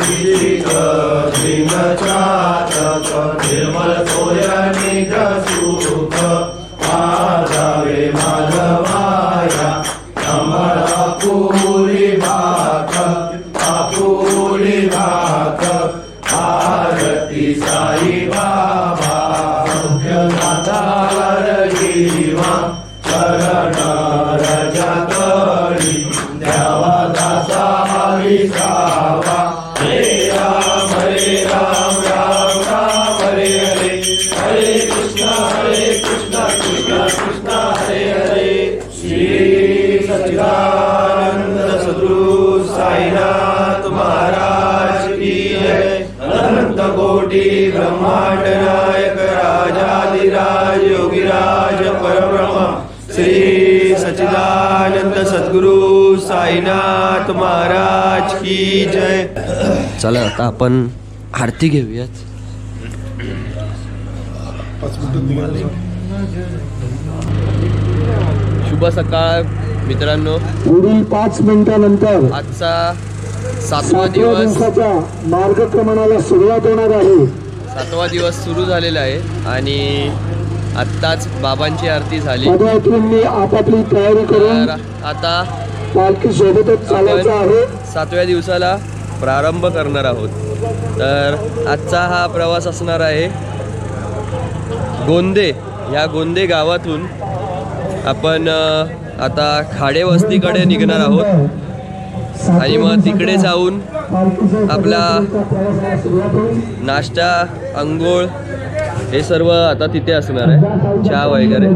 अभिषेक दिन चातक निर्मल सोय निज सुख माधवे माधवाया कमळ आपुली भाक आपुली भाक आरती साई बाबा नाथावर गिरिवा चरण रजतळी द्यावा दासा विसावा हरे राम राम राम हरे हरे हरे कृष्ण कृष्ण कृष्ण हरे हरे श्री सच्चिदानंद सद्गुरु साईनाथ महाराज की जय अनंत कोटि ब्रह्मांड नायक राजाधिराज योगीराज परब्रह्म श्री सच्चिदानंद सद्गुरु साईनाथ महाराज की जय। चला आता आपण आरती घेऊयात। शुभ सकाळ मित्रांनो, पुढील 5 मिनिटांनंतर आजचा 7वा दिवस मार्गक्रमणाला सुरुवात होणार आहे। 7वा दिवस सुरू झालेला आहे आणि आत्ताच बाबांची आरती झाली। पदयात्रींनी आपापली तयारी करून तर आता पालखी सोबतच चालायचं आहे। 7व्या दिवसाला प्रारंभ करणार आहोत। तर आजचा हा प्रवास असणार आहे गोंदे, या गोंदे गावातून आपण आता खाडे वस्तीकडे निघणार आहोत आणि मग तिकडे जाऊन आपला नाश्ता अंघोळ हे सर्व आता तिथे असणार आहे, चहा वगैरे।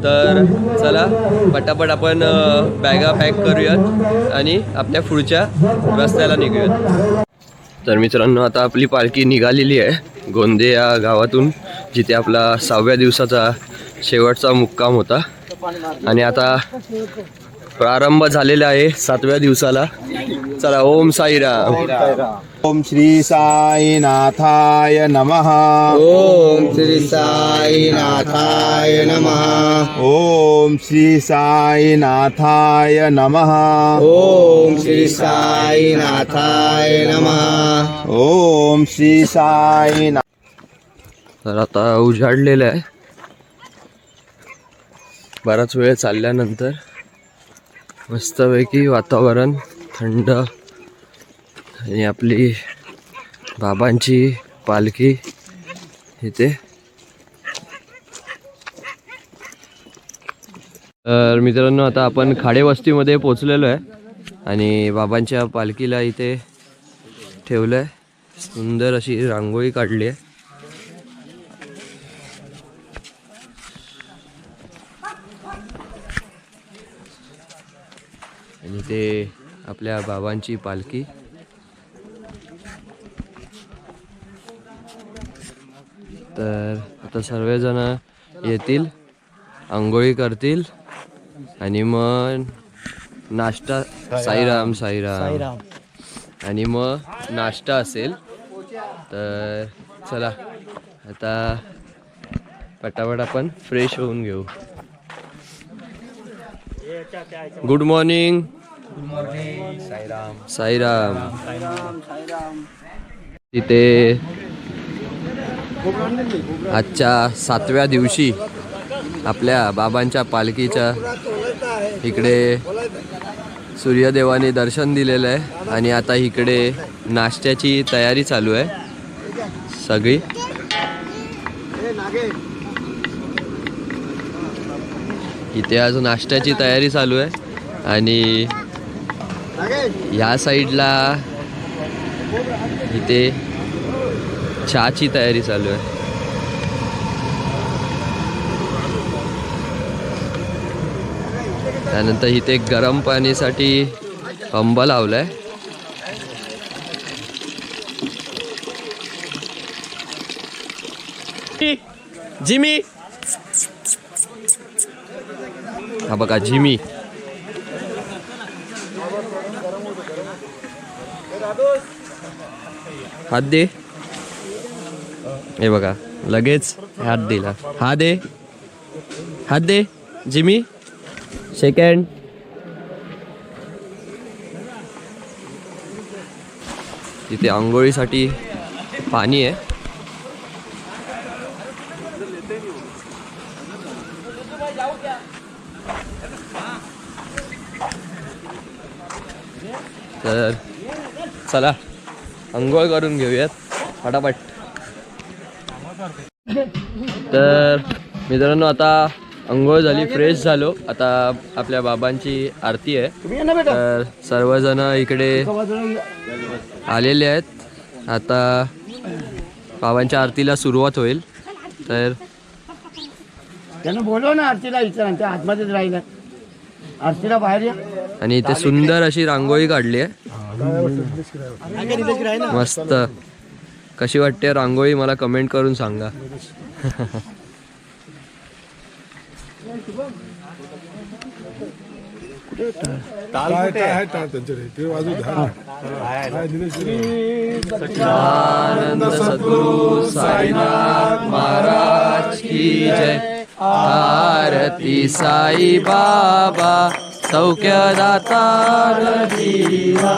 तर चला पटापट आपण बॅगा पॅक करूयात आणि आपल्या पुढच्या रस्त्याला निघूयात। तर मित्रांनो, आता आपली पालखी निघालेली आहे गोंदे या गावातून, जिथे आपला 6व्या दिवसाचा शेवटचा मुक्काम होता आणि आता प्रारंभ झालेला आहे 7व्या दिवसाला। चला, ओम साईराम। ओम श्री साईनाथाय नमः। ओम श्री साईनाथाय नमः। ओम श्री साईनाथाय नमः। ओम श्री साईनाथाय नमः। ओम श्री साईनाथ। तर आता उजाडलेलं आहे, बराच वेळ चालल्यानंतर मस्तपैकी वातावरण थंड आणि आपली बाबांची पालखी इथे। तर मित्रांनो, आता आपण खाडे वस्तीमध्ये पोचलेलो आहे आणि बाबांच्या पालखीला इथे ठेवलं आहे। सुंदर अशी रांगोळी काढली आहे। आणि ते आपल्या बाबांची पालखी। तर आता सर्वजण येतील, आंघोळी करतील आणि मग नाश्ता, साईराम साईराम, आणि मग नाश्ता असेल। तर चला आता पटापट आपण फ्रेश होऊन घेऊ। Good morning. साईराम। तिथे आजच्या 7व्या दिवशी आपल्या बाबांच्या पालखीच्या इकडे सूर्यदेवाने दर्शन दिलेलं आहे आणि आता इकडे नाश्त्याची तयारी चालू आहे सगळी। इथे आज नाश्त्याची तयारी चालू आहे आणि या साईडला इथे चहाची तयारी चालू आहे। त्यानंतर इथे गरम पाणीसाठी पंप लावलाय। जिमी, हा बघा जिमी। हात दे, हे बघा लगेच हात दिला। हात दे, हात दे जिमी, सेकंड। तिथे आंघोळीसाठी पाणी आहे. तर चला आंघोळ करून घेऊयात फटाफट. तर मित्रांनो आता आंघोळ झाली, फ्रेश झालो. आता आपल्या बाबांची आरती आहे. तर सर्वजण इकडे आलेले आहेत. आता बाबांच्या आरतीला सुरुवात होईल. तर त्यांना बोलव ना आरतीला, विचार त्या आतमध्येच राहिलं. आरतीला बाहेर या. आणि इथे सुंदर अशी रांगोळी काढली आहे, मस्त. कशी वाटते रांगोळी मला कमेंट करून सांगा. आनंद सद्गुरु साईनाथ महाराज की जय. आरती साई बाबा सौख्यदाता जीवा.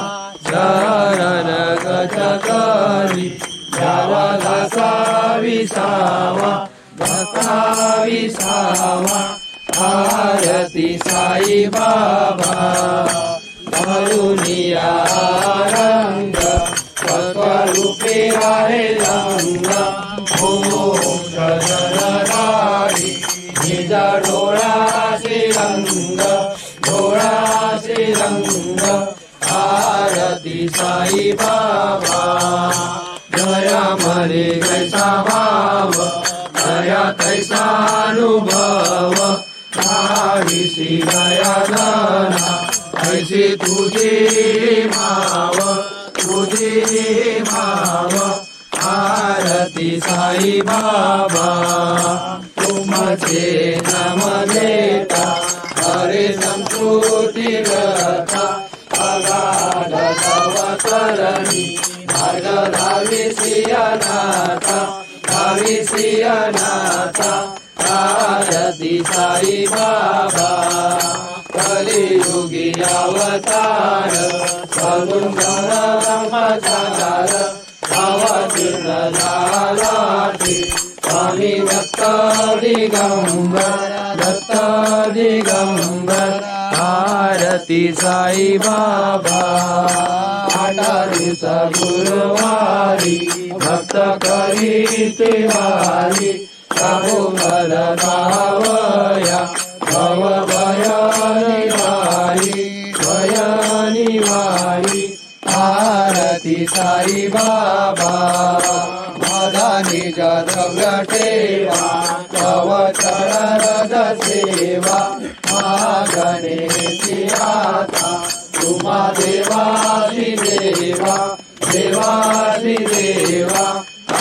चरण गज करी द्यावा घासा विसावा, घासा विसावा. आरती साई बाबा करुणिया रंग स्वरूपे आहे रंग. ओम शरणरारी निज डोळाचे रंग, डोळाचे रंग. आरती साई बाबा दया मरे कैसा भाव, दया कैसा अनुभव. सी दया दाना ऐसी तुझे भाव, तुझे भाव. आरती साई बाबा तुमचे नाम देता, हरे संस्कृती रथा. अगाध तवकरणी मार्ग धावी सियनाथा, धावी सियनाथा. आरती साई बाबा कलियुगी अवतार, सगुण ब्रह्मचार. अवतीर्ण झालाठी स्वामी दत्त दिगंबर, दत्त दिगंबर. आरती साई बाबा आठारी गुरुवारी भक्त करीते वारी. प्रभुमल भावया भव भय निवारी, भय निवारी. आरती साई बाबा माझा निज द्रव्य ठेवा, तव चरण सेवा. मागणे आता तुम्हा देवासी देवा, देवासी देवा.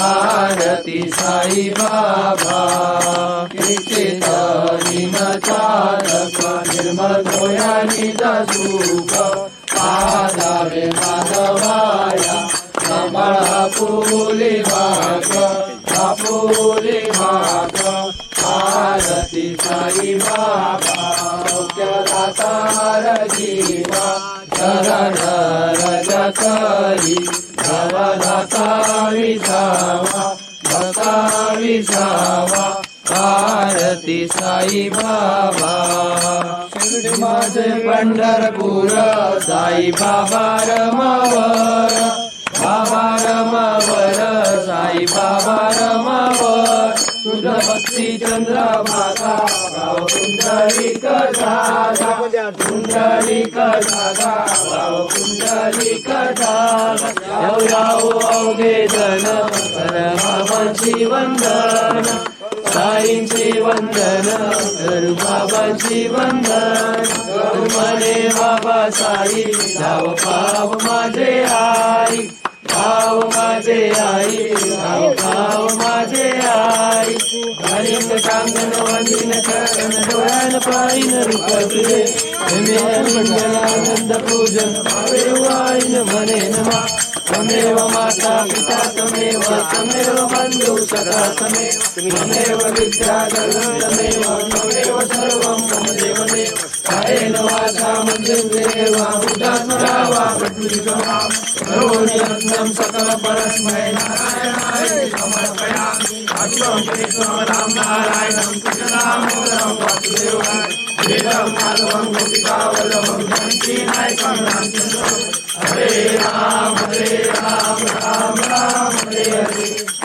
आरती साई बाबा निश्चित दिन चालक, निर्मल डोया निज सुख. पादावे माधवाया सांभाळा फुली भाग, फुली भाग. आरती साई बाबा सौख्यदाता जीवा. चरण रज करी भवदाता विसावा, भक्ता विसावा. आरती साई बाबा शिर्डी माझे पंढरपूर. साई बाबा रमावर, बाबा रमावर. साई बाबा रमावर. शुद्ध भक्ती चंद्र माता भाव पुंडलिक दादा, पुंडलिक दादा भाव पुंडलिक दादा. यावो अवघे जन कर बाबांची वंदन, साईंची वंदन करू बाबांची वंदन. करू म्हणे बाबा साई जाव पाव माझे आई, पाव माझे आई, पाव माझे आई. हरिंग सांगन वंदिन करण डोळ्यान पाईन रूप तुझे. मंगल आनंद पूजन पावे वाईन म्हणे नमा. तमेव माता पिता तमेव, तमेव बंधू सखा तमेव, तमेव विद्या तमेव, तमेव सर्वं मम देवदेव. कायेन वाचेन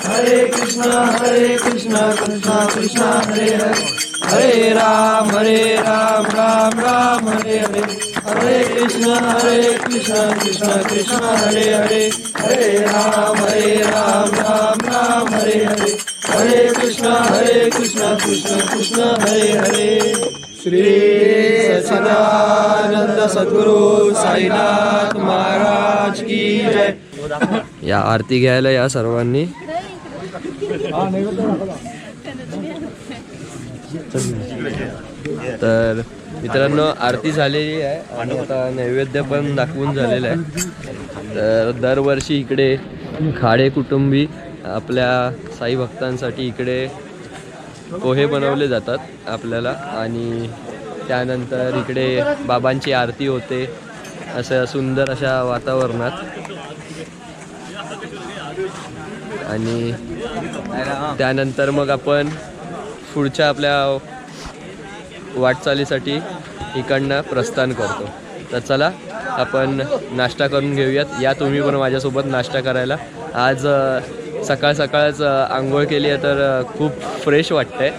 हरे कृष्णा कृष्णा कृष्णा हरे हरे हरे राम राम राम हरे हरे हरे कृष्णा कृष्णा कृष्णा हरे हरे हरे राम राम राम हरे हरे हरे कृष्णा कृष्णा कृष्णा हरे हरे श्री सच्चिदानंद सद्गुरु साईनाथ महाराज की जय. या आरती घ्यायला या सर्वांनी. तर मित्रांनो आरती झालेली आहे आणि आता नैवेद्य पण दाखवून झालेलं आहे. तर दरवर्षी इकडे खाडे कुटुंबी आपल्या साई भक्तांसाठी इकडे पोहे बनवले जातात आपल्याला आणि त्यानंतर इकडे बाबांची आरती होते असं सुंदर अशा वातावरणात. आणि त्यानंतर मग आपण पुढच्या आपल्या वाटचालीसाठी इकडनं प्रस्थान करतो. तर चला आपण नाश्ता करून घेऊयात. या तुम्ही पण माझ्यासोबत नाश्ता करायला. आज सकाळ सकाळच आंघोळ केली आहे तर खूप फ्रेश वाटतंय.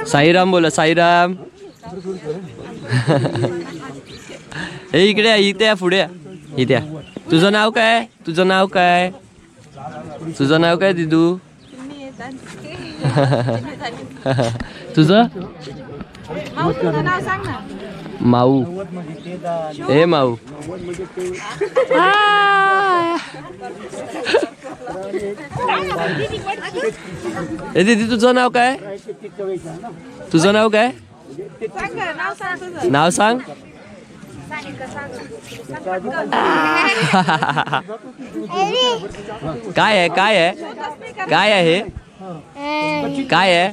साईराम बोला. साईराम. हे इकडे इथे या पुढे इथे या. तुझं नाव काय? तुझं नाव काय? तुझं नाव काय दिदू? तुझं माऊ. हे माऊ. हे दीदी तुझं नाव काय? तुझं नाव काय? नाव सांग. काय आहे? काय आहे? काय आहे? काय आहे?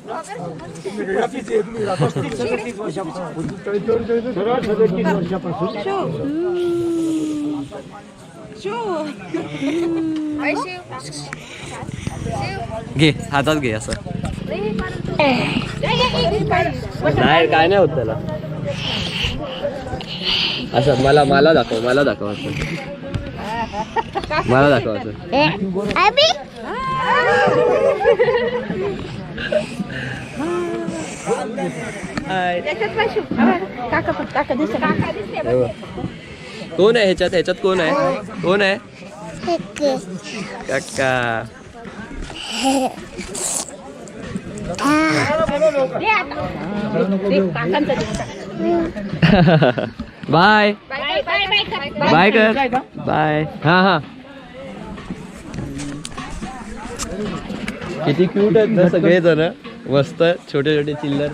घे हातात घे असं. नाही काय नाही होत त्याला. असं मला दाखव. मला दाखव असं. मला दाखव असं. कोण आहे ह्याच्यात? ह्याच्यात कोण आहे? कोण आहे? काका. बाय बाय कर. बाय. हा हा. किती क्यूट आहेत ना सगळे जण. मस्त छोटे छोटे चिल्लर.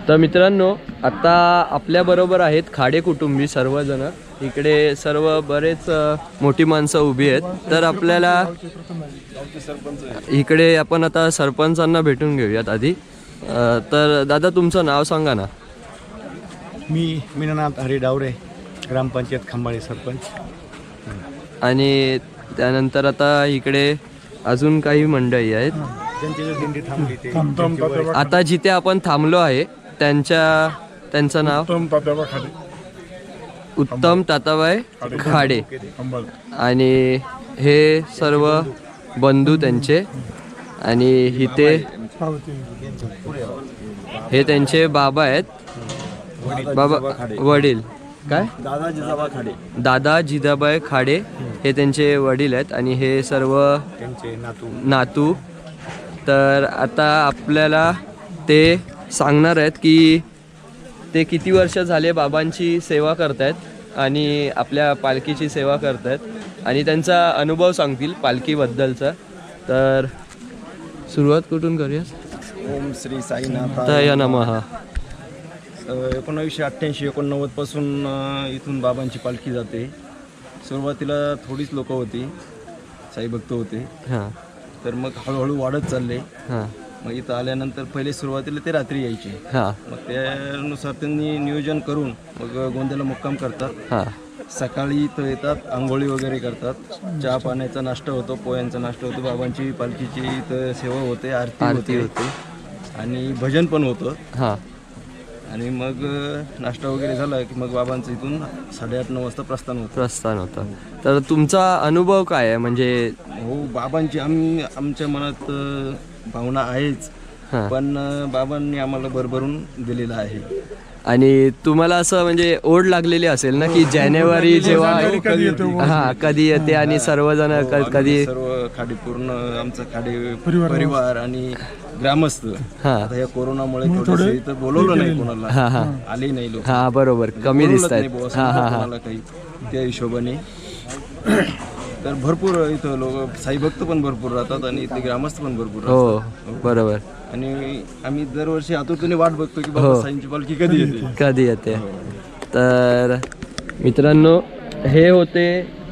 तर मित्रांनो आता आपल्या बरोबर आहेत खाडे कुटुंबी सर्वजण. इकडे सर्व बरेच मोठी माणसं उभी आहेत. तर आपल्याला इकडे आपण आता सरपंचांना भेटून घेऊयात आधी. तर दादा तुमचं नाव सांगा ना. मी मीनानाथ हरी डावरे, ग्रामपंचायत खंबाळे सरपंच. आणि त्यानंतर आता इकडे अजून काही मंडळी आहेत. दिंडी थांबली ते आता जिथे आपण थांबलो आहे त्यांचं नाव उत्तम ताताबाई खाडे. आणि हे सर्व बंधू त्यांचे. आणि इथे हे त्यांचे बाबा आहेत. बाबा वडील काय? दादा जिजाबाई खाडे हे त्यांचे वडील आहेत. आणि हे सर्व त्यांचे नातू. तर आता आपल्याला ते सांगणार आहेत की ते किती वर्ष झाले बाबांची सेवा करतायत आणि आपल्या पालखीची सेवा करतायत आणि त्यांचा अनुभव सांगतील पालखीबद्दलचा. तर सुरुवात कुठून करूया? ओम श्री साईनाथ तय नमः. 1988-89 पासून इथून बाबांची पालखी जाते. सुरुवातीला थोडीच लोक होती, साईभक्त होते. हां. तर मग हळूहळू वाढत चालले. हां मग इथं आल्यानंतर पहिले सुरुवातीला ते रात्री यायचे. हां मग त्यानुसार त्यांनी नियोजन करून मग गोंद्याला मुक्काम करतात. हां सकाळी इथं येतात, आंघोळी वगैरे करतात, चहा पाण्याचा नाश्ता होतो, पोह्यांचा नाश्ता होतो, बाबांची पालखीची इथं सेवा होते, आरती होते आणि भजन पण होतं. हां आणि मग नाश्ता वगैरे झाला की मग बाबांचं इथून 8:30-9 वाजता प्रस्थान होतं. तर तुमचा अनुभव काय आहे म्हणजे? हो, बाबांची आमच्या मनात भावना आहेच, हां. पण बाबांनी आम्हाला भरभरून दिलेलं आहे. आणि तुम्हाला असं म्हणजे ओढ लागलेली असेल ना की जानेवारी जेव्हा हां कधी येते आणि सर्वजण कधी सर्व खाडी पूर्ण आमचा खाडी परिवार आणि ग्रामस्थ हां आता या कोरोनामुळे थोडंसं इथं बोलवलं नाही कोणाला, हां हां आले नाही लोक, हां बरोबर कमी बोलवलंच दिसत नाही आहेत. बुवा, हां समजा हां हां कोणाला काही त्या हिशोबाने. तर भरपूर इथं लोक साई भक्त पण भरपूर राहतात आणि इथे ग्रामस्थ पण भरपूर राहतात. हो बरोबर. आणि आम्ही दरवर्षी आतुरतेने वाट बघतो की बाबा साईंची पालखी कधी येते. तर मित्रांनो हे होते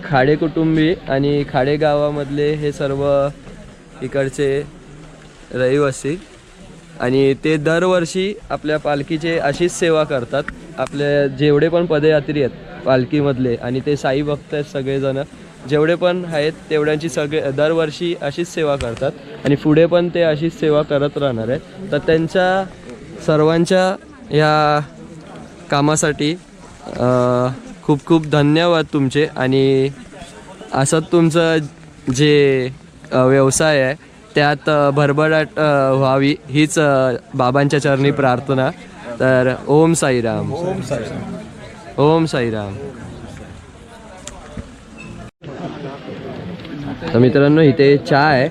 खाडे कुटुंबी आणि खाडे गावामधले हे सर्व इकडचे रहिवासी आणि ते दरवर्षी आपल्या पालखीचे अशीच सेवा करतात. आपले जेवढे पण पदयात्री आहेत पालखीमधले आणि ते साई भक्त आहेत सगळेजण जेवढे पण आहेत तेवढ्यांची दरवर्षी अशीच सेवा करतात आणि पुढे पण ते अशीच सेवा करत राहणार आहेत. तर त्यांच्या सर्वांच्या या कामासाठी खूप खूप धन्यवाद तुमचे. आणि असंच तुमचं जे व्यवसाय आहे त्यात भरभराट व्हावी हीच बाबांच्या चरणी प्रार्थना. तर ओम साईराम. ओम साईराम. तर मित्रांनो इथे चहा आहे,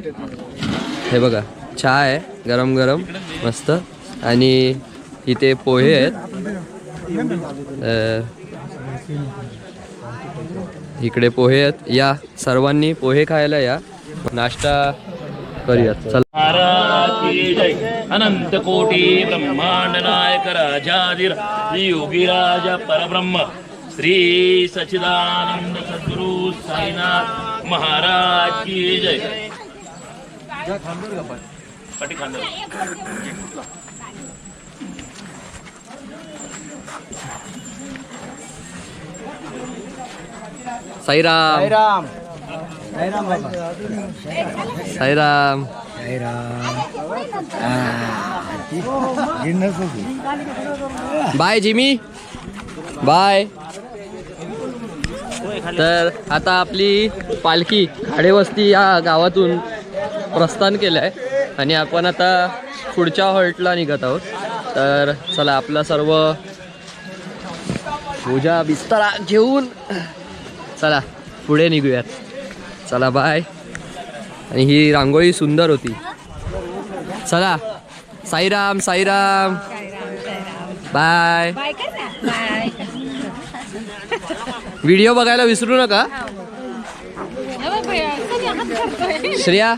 हे बघा चहा आहे गरम गरम मस्त आणि इथे पोहे आहेत. इकडे पोहे आहेत, या सर्वांनी पोहे खायला या, नाश्ता करूयात. चला. महाराज की जय. अनंत कोटी ब्रह्मांड नायक राजाधिराज योगीराज परब्रह्म श्री सच्चिदानंद सद्गुरु साईनाथ महाराज की जय. पाटी खांदर. Sairam. Sairam. Bye Jimmy, bye. तर आता आपली पालखी खाडेवस्ती या गावातून प्रस्थान केलं आहे आणि आपण आता पुढच्या हॉल्टला निघत आहोत. तर चला आपला सर्व पूजा बिस्तारा घेऊन चला पुढे निघूयात. चला बाय. आणि ही रांगोळी सुंदर होती. चला साईराम. साईराम. बाय. व्हिडिओ बघायला विसरू नका. श्रेया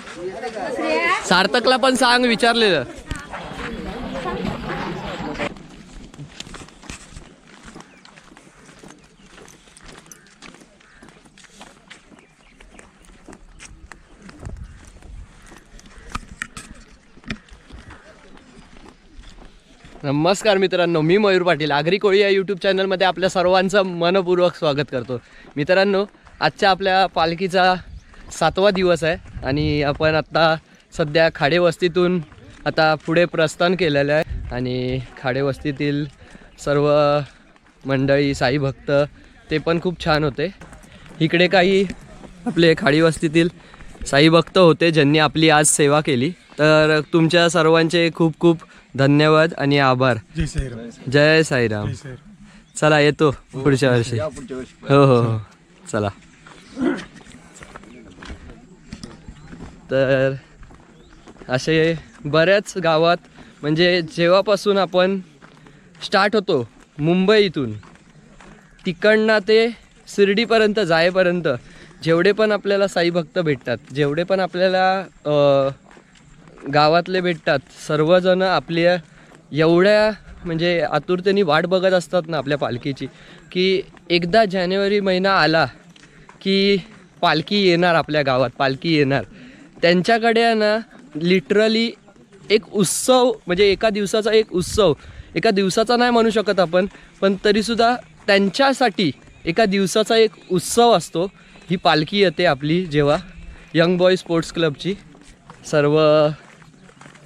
सार्थकला पण सांग विचारलेलं. नमस्कार मित्रांनो, मी मयूर पाटील आगरी कोळी या यूट्यूब चॅनलमध्ये आपल्या सर्वांचं मनपूर्वक स्वागत करतो. मित्रांनो आजच्या आपल्या पालखीचा 7वा दिवस आहे आणि आपण आत्ता सध्या खाडेवस्तीतून आता पुढे प्रस्थान केलेलं आहे आणि खाडेवस्तीतील सर्व मंडळी साई भक्त ते पण खूप छान होते. इकडे काही आपले खाडीवस्तीतील साई भक्त होते ज्यांनी आपली आज सेवा केली. तर तुमच्या सर्वांचे खूप खूप धन्यवाद आणि आभार. जय साईराम. जय साईराम. चला येतो पुढच्या वर्षी. हो हो हो चला. तर असे बऱ्याच गावात म्हणजे जेव्हापासून आपण स्टार्ट होतो मुंबईतून तिकडनं ते शिर्डीपर्यंत जाईपर्यंत जेवढे पण आपल्याला साई भक्त भेटतात, जेवढे पण आपल्याला गावातले भेटतात, सर्वजण आपल्या एवढ्या म्हणजे आतुरतेने वाट बघत असतात ना आपल्या पालखीची, की एकदा जानेवारी महिना आला की पालखी येणार, आपल्या गावात पालखी येणार. त्यांच्याकडे आहे ना लिटरली एक उत्सव, म्हणजे एका दिवसाचा एक उत्सव, एका दिवसाचा नाही म्हणू शकत आपण, पण तरीसुद्धा त्यांच्यासाठी एका दिवसाचा एक उत्सव असतो. ही पालखी येते आपली जेव्हा यंग बॉय स्पोर्ट्स क्लबची. सर्व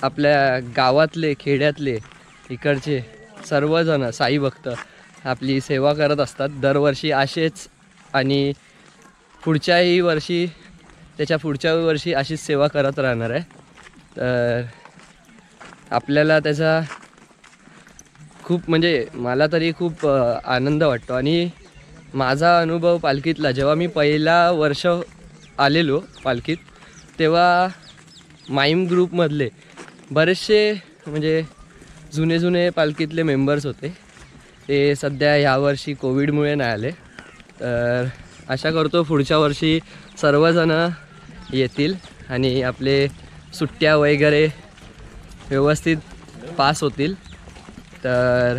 आपल्या गावातले खेड्यातले इकडचे सर्वजण साई भक्त आपली सेवा करत असतात दरवर्षी असेच, आणि पुढच्याही वर्षी त्याच्या पुढच्या वर्षी अशीच सेवा करत राहणार आहे. तर आपल्याला त्याचा खूप, म्हणजे मला तरी खूप आनंद वाटतो. आणि माझा अनुभव पालखीतला, जेव्हा मी पहिला वर्ष आलेलो पालखीत, तेव्हा माईम ग्रुपमधले बरेचसे म्हणजे जुने पालखीतले मेंबर्स होते. ते सध्या ह्यावर्षी कोविडमुळे नाही आले. तर आशा करतो पुढच्या वर्षी सर्वजणं येतील आणि आपले सुट्ट्या वगैरे व्यवस्थित पास होतील. तर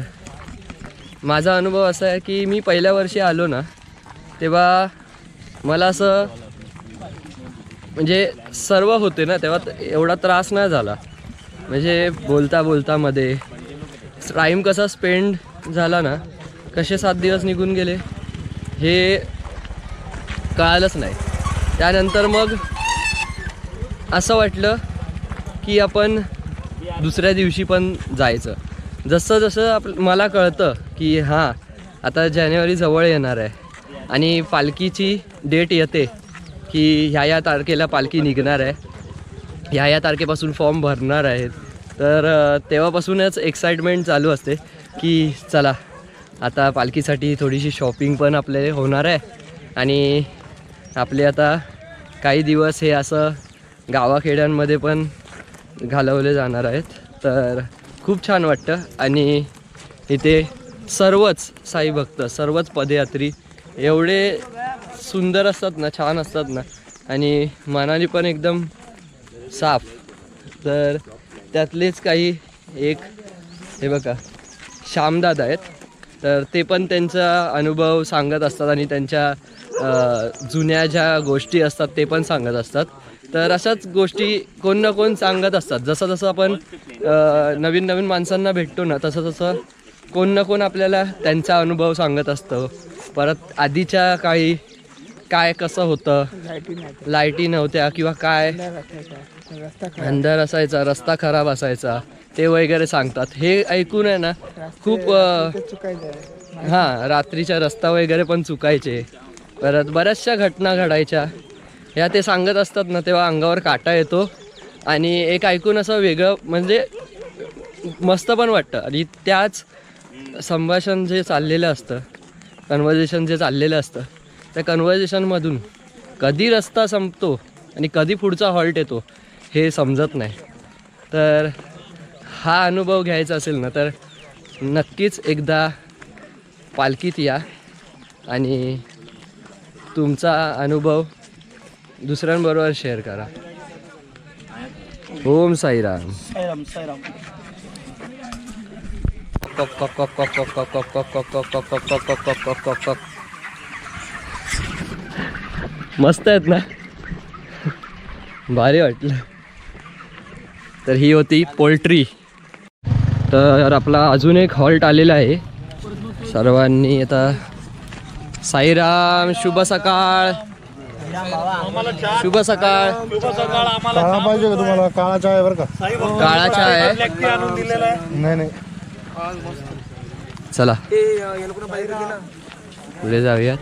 माझा अनुभव असा आहे की मी पहिल्या वर्षी आलो ना, तेव्हा मला असं म्हणजे सर्व होते ना, तेव्हा एवढा त्रास नाही झाला. म्हणजे बोलता मध्ये टाईम कसा स्पेंड झाला ना, कसे 7 दिवस निघून गेले हे कळालंच नाही. त्यानंतर मग असं वाटलं की आपण दुसऱ्या दिवशी पण जायचं. जसं मला कळतं की हां आता जानेवारी जवळ येणार आहे आणि पालखीची डेट येते की ह्या तारखेला पालखी निघणार आहे, ह्या तारखेपासून फॉर्म भरणार आहेत. तर तेव्हापासूनच एक्साइटमेंट चालू असते की चला आता पालखीसाठी थोडीशी शॉपिंग पण आपले होणार आहे आणि आपले आता काही दिवस हे असं गावाखेड्यांमध्ये पण घालवले जाणार आहेत. तर खूप छान वाटतं. आणि इथे सर्वच साई भक्त, सर्वच पदयात्री एवढे सुंदर असतात ना, छान असतात ना, आणि मनाने पण एकदम साफ. तर त्यातलेच काही एक हे बघा श्यामदादा आहेत. तर ते पण त्यांचा अनुभव सांगत असतात आणि त्यांच्या जुन्या ज्या गोष्टी असतात ते पण सांगत असतात. तर अशाच गोष्टी कोण ना कोण सांगत असतात. जसं आपण नवीन माणसांना भेटतो ना, तसं कोण ना कोण आपल्याला त्यांचा अनुभव सांगत असतो. परत आधीच्या काळी काय कसं होतं, लाईटी नव्हत्या किंवा काय अंधार असायचा, रस्ता खराब असायचा, ते वगैरे सांगतात. हे ऐकून आहे ना खूप हां रात्रीचा रस्ता वगैरे पण चुकायचे, परत बऱ्याचशा घटना घडायच्या ह्या ते सांगत असतात ना, तेव्हा अंगावर काटा येतो. आणि एक ऐकून असं वेगळं म्हणजे मस्त पण वाटतं. आणि त्याच संभाषण जे चाललेलं असतं, कन्व्हर्जेशन जे चाललेलं असतं, त्या कन्व्हर्जेशनमधून कधी रस्ता संपतो आणि कधी पुढचा हॉल्ट येतो हे समजत नाही. तर हा अनुभव घ्यायचा असेल ना तर नक्कीच एकदा पालखीत या आणि तुमचा अनुभव दुसऱ्यांबरोबर शेअर करा. ओम साईराम. मस्त आहेत ना, भारी वाटलं. तर ही होती पोल्ट्री. तर आपला अजून एक हॉल्ट आलेला आहे. सर्वांनी आता साईराम, शुभ सकाळ. शुभ सकाळ. काळा पाहिजे का तुम्हाला? काळा चहा आहे बरं का? काळा चहा आहे. नाही चला पुढे जाऊयात.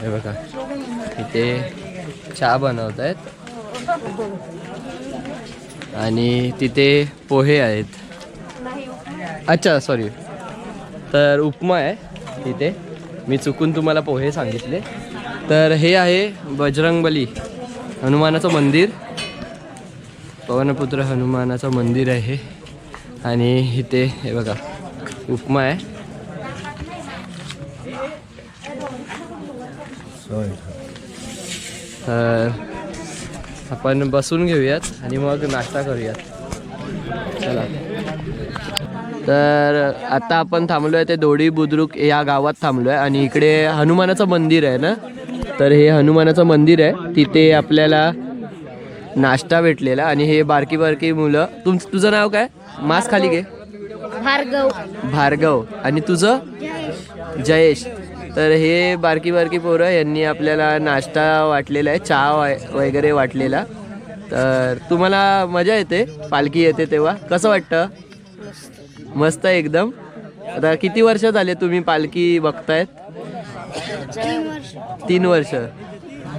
हे बघा इथे चहा बनवत आहेत आणि तिथे पोहे आहेत. अच्छा सॉरी, तर उपमा आहे तिथे. मी चुकून तुम्हाला पोहे सांगितले. तर हे आहे बजरंगबली हनुमानाचं मंदिर, पवनपुत्र हनुमानाचं मंदिर आहे. आणि इथे हे बघा उपमा आहे. तर आपण बसून घेऊयात आणि मग नाश्ता करूयात. चला. तर आता आपण थांबलोय ते दोडी बुद्रुक या गावात थांबलोय आणि इकडे हनुमानाचं मंदिर आहे ना. तर हे हनुमानाचं मंदिर आहे, तिथे आपल्याला नाश्ता भेटलेला. आणि हे बारकी बारकी मुलं. तुझं नाव काय? मास्क खाली घे. भार्गव. आणि तुझं? जयेश. तर हे बारकी बारकी पोरं यांनी आपल्याला नाश्ता वाटलेला आहे, चहा वगैरे वाटलेला. तर तुम्हाला मजा येते पालखी येते तेव्हा? कसं वाटतं? मस्त एकदम. आता किती वर्ष झाले तुम्ही पालखी बघतायत? 3 वर्ष.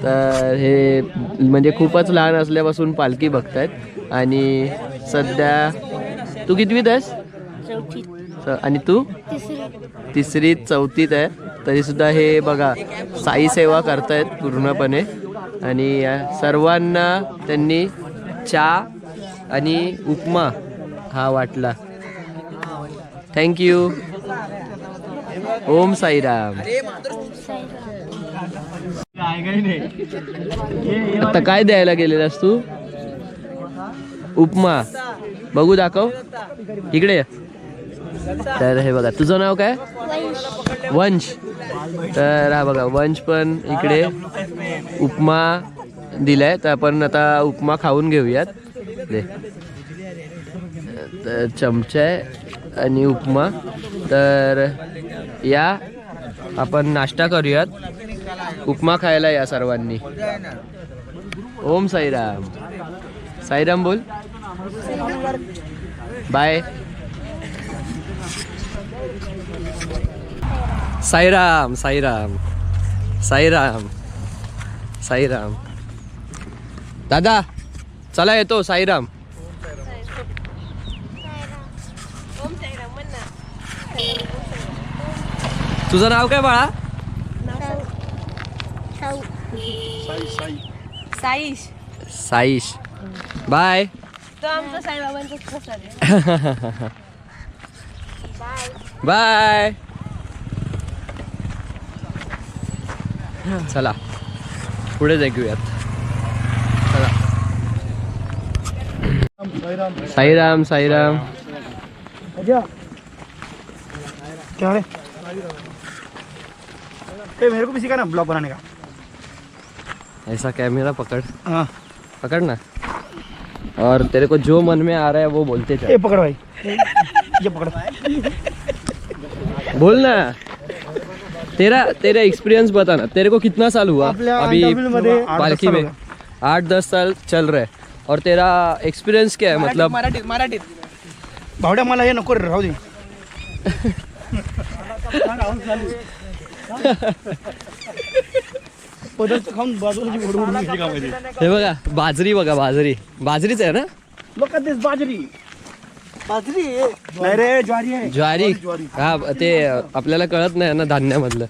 तर हे म्हणजे खूपच लहान असल्यापासून पालखी बघतायत. आणि सध्या तू कितवीत आहेस? आणि तू? तिसरीत चौथीत आहे. तरीसुद्धा हे बघा साई सेवा करतायत पूर्णपणे. आणि सर्वांना त्यांनी चहा आणि उपमा हा वाटला. थँक्यू. ओम साईराम. आता काय द्यायला गेलेलास तू? उपमा. बघू दाखव इकडे ये. तर हे बघा तुझं नाव काय? वंश. तर हा बघा वंश पण इकडे उपमा दिलाय. तर आपण आता उपमा खाऊन घेऊयात. तर चमचा आहे आणि उपमा. तर या आपण नाश्ता करूयात. उपमा खायला या सर्वांनी. ओम साईराम. साईराम बोल. बाय. साईराम. साईराम. साईराम. साईराम. दादा चला येतो. साईराम. तुझं नाव काय बाळा? साईश. साईश. बाय. तो आमचा साईबाबांचाच प्रसाद आहे. बाय. चला पुढे जाऊयात. चला. साईराम. साईराम. क्या है? मेरे को भी सिखा ना ब्लॉग बनाने का. ऐसा कैमरा पकड़. हाँ पकड़ ना. और तेरे को जो मन में आ रहा है वो बोलते चल. ये पकड़ भाई. ये पकड़. बोल ना. तेरा एक्सपीरियंस बता ना. तेरे को कितना साल हुआ अभी पालकी में? 8-10 साल चल रहा है. और तेरा एक्सपीरियंस क्या है? मतलब मराठीत. भावड्या मला हे नको रे, राहू दे. खाऊन हे बघा बाजरी. बघा बाजरीच आहे ना? लोक बाजरी. बाजरी नाही रे, ज्वारी आहे. ज्वारी. हा ते आपल्याला कळत नाही ना धान्यामधलं.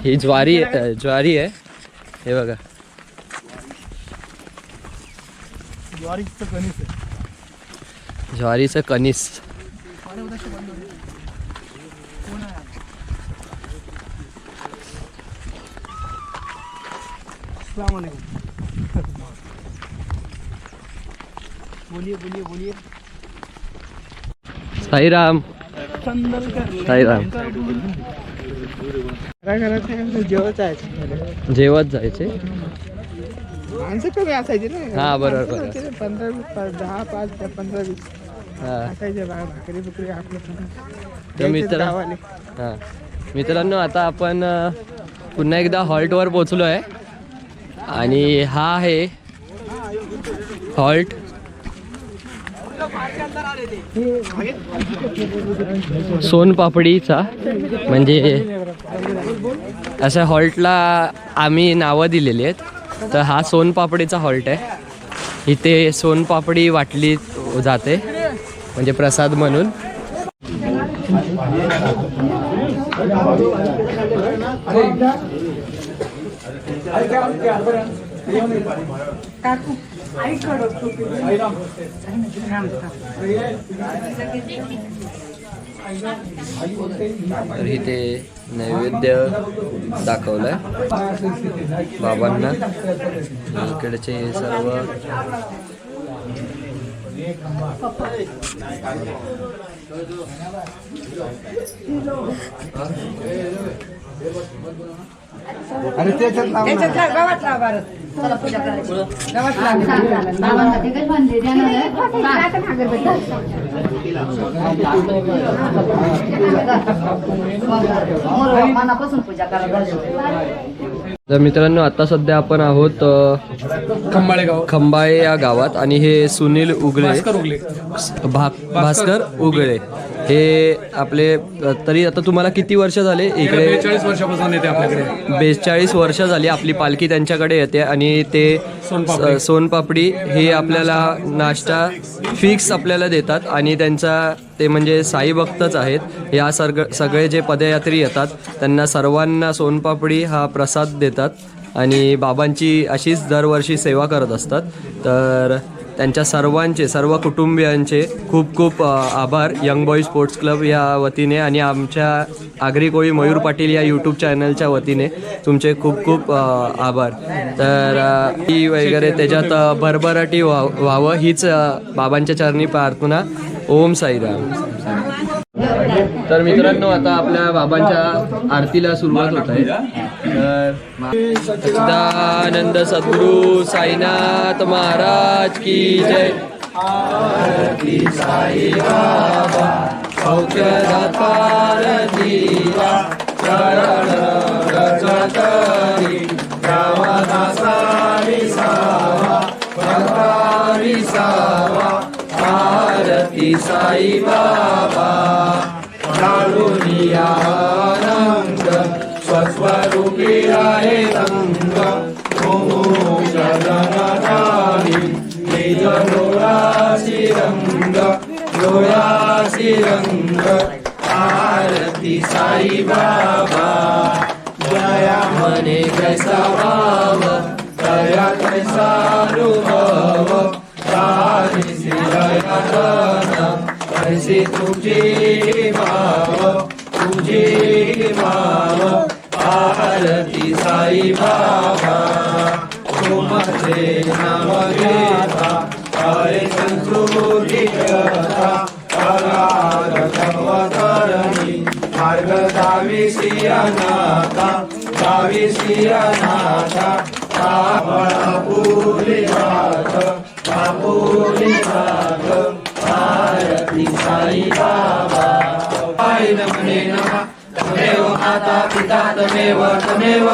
ही ज्वारी आहे. हे बघा ज्वारीचं कणीस. बोलिए. साईराम. साईराम. काय करायचं? जेवत जायचे. माणसं कमी असायची ना. हा बरोबर. 15, 10, 5, 15, 20 हा असायचे. भाकरी बिकरी आपलं. हा मित्रांनो आता आपण पुन्हा एकदा हॉल्टवर पोचलो आहे. आणि हा आहे हॉल्ट. सोनपापडीचा म्हणजे अशा हॉल्टला आम्ही नावं दिलेली आहेत. तर हा सोनपापडीचा हॉल्ट आहे. इथे सोनपापडी वाटली जाते म्हणजे प्रसाद म्हणून. तर इथे नैवेद्य दाखवलाय बाबांना. इकडचे सर्व अरे त्याच्यात तर मित्रांनो आता सध्या आपण आहोत खंबाळे या गावात आणि हे सुनील उगळे भास्कर उगळे हे आपले तरी आता तुम्हाला किती वर्ष झाले इकडे? 42 वर्षापासून येते आपल्याकडे. 42 वर्ष झाली आपली पालखी त्यांच्याकडे येते आणि ते सोनपापडी हे आपल्याला नाश्ता फिक्स आपल्याला देतात आणि त्यांचा ते म्हणजे साई भक्तच आहेत. या सगळे जे पदयात्री येतात त्यांना सर्वांना सोनपापडी हा प्रसाद देतात आणि बाबांची अशीच दरवर्षी सेवा करत असतात. तर त्यांच्या सर्व कुटुंबियांचे खूप खूप आभार यंग बॉय स्पोर्ट्स क्लब या वतीने आणि आमच्या आगरी कोळी मयूर पाटील या यूट्यूब चॅनलच्या वतीने तुमचे खूप खूप आभार. तर ती वगैरे त्याच्यात भरभराटी व्हावं हीच बाबांच्या चरणी प्रार्थना. ओम साईराम. तर मित्रांनो आता आपल्या बाबांच्या आरतीला सुरुवात होत आहे. तर सच्चिदानंद सद्गुरु साईनाथ महाराज की जय. आरती साई बाबा सौख्यदातार दिवा शरण रजतरी रामदासारी सावा भक्तारी सावा. आरती साई बाबा जाणून आनंद स्वस्वरूपी आहे रंग शरणधारी निज डोळासी रंग. आरती साई बाबा जया मने कैसा भाव दया कैसा अनुभव सारी ऐसी तुझी भाव. आरती साई बाबा तुमचे नाम घेता हरे संस्कृती कथा अवतरणी मार्ग दाविसिया नाथा बापुली भात. आरती साई बाबा. पाय नमने नमः. तमेव माता पिता तमेव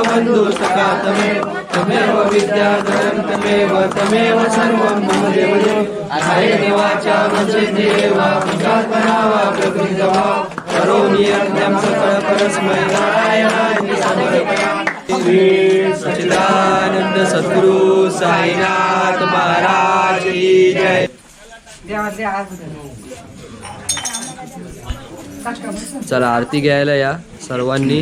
बंधु सखा तमेव विद्याधरं तमेव सर्वं मम देवदेव. आय देवाच्या वंशे देवा पूजात्मना वा प्रकृतिवा करोमि यज्ञं सकल परस्मै नारायणाय समर्पयामि. श्री सच्चिदानंद सद्गुरु साईनाथ महाराज की जय. चला आरती घ्यायला या सर्वांनी.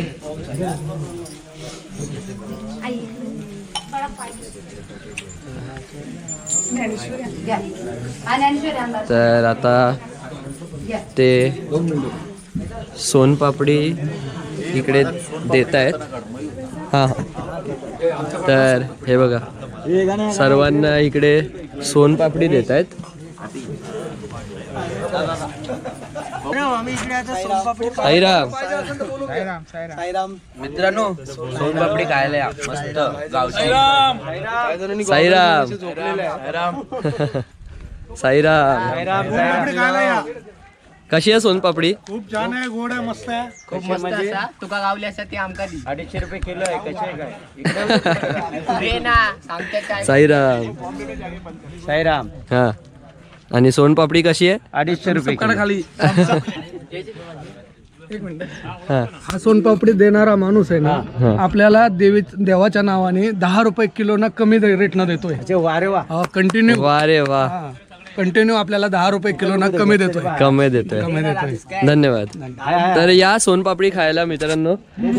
तर आता ते सोनपापडी इकडे देत आहेत. हां तर हे बघा सर्वांना इकडे सोनपापडी देत आहेत. साईराम मित्रांनो सोनपापडी खायला या मस्त गावची. साईराम साईराम. कशी आहे सोनपापडी? खूप छान आहे, गोड आहे, मस्त आहे. खूप मस्त असा तुका गावली असा ती आमका दी. 250 रुपये किलो आहे. कशी आहे काय? साईराम. हा आणि सोनपापडी कशी आहे? 250 रुपये खाली. हा सोनपापडी देणारा माणूस आहे ना, आपल्याला देवाच्या नावाने 10 रुपये किलो ना कमी रेटनं देतोय. वारे वा. कंटिन्यू वारे वा. कंटिन्यू आपल्याला 10 रुपये किलो ना कमी देतोय. धन्यवाद. तर या सोनपापडी खायला मित्रांनो.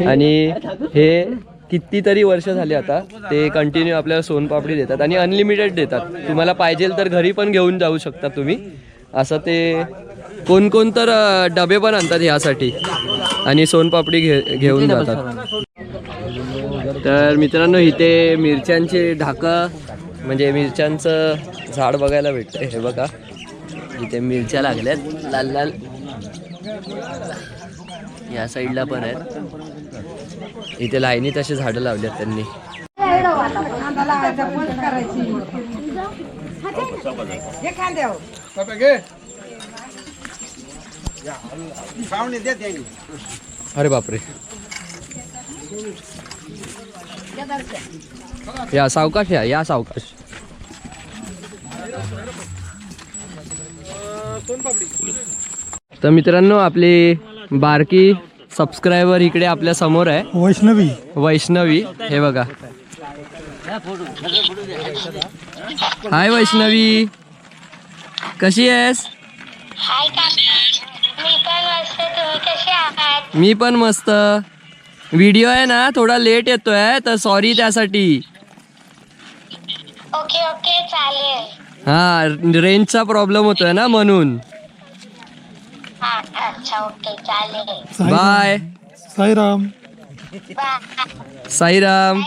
आणि हे कितीतरी वर्ष झाली आता ते कंटिन्यू आपल्याला सोनपापडी देतात आणि अनलिमिटेड देतात. तुम्हाला पाहिजे तर घरी पण घेऊन जाऊ शकता तुम्ही. असं ते कोण तर डबे पण आणतात यासाठी आणि सोनपापडी घेऊन जातात. तर मित्रांनो इथे मिरच्यांचे ढाका म्हणजे मिरच्यांचं झाड बघायला भेटतंय. हे बघा इथे मिरच्या लागल्यात लाल लाल. या साईडला पण आहेत. इथे लाईनीत असे झाडं लावल्यात त्यांनी. अरे बापरे. या सावकाश या सावकाश. तर मित्रांनो आपली बारकी सबस्क्रायबर इकडे आपल्या समोर आहे. वैष्णवी हे बघा. हाय वैष्णवी, कशी आहेस? मी पण मस्त. व्हिडिओ आहे ना थोडा लेट येतोय तर सॉरी त्यासाठी. ओके ओके चालेल. हा रेंजचा प्रॉब्लेम होतोय ना म्हणून. हा अच्छा ओके चालेल. बाय. साईराम. साईराम.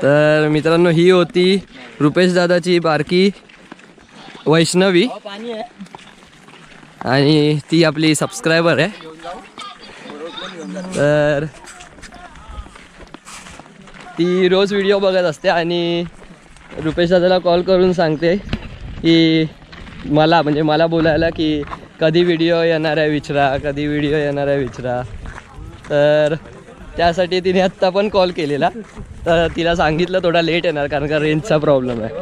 तर मित्रांनो ही होती रुपेश दादाची बारकी वैष्णवी आणि ती आपली सबस्क्रायबर आहे. तर ती रोज व्हिडिओ बघत असते आणि रुपेश दादाला कॉल करून सांगते की मला बोलायला की कधी व्हिडिओ येणार आहे विचारा, कधी व्हिडिओ येणार आहे विचारा. तर त्यासाठी तिने आत्ता पण कॉल केलेला. तर तिला सांगितलं थोडा लेट येणार कारण का रेंजचा प्रॉब्लेम आहे.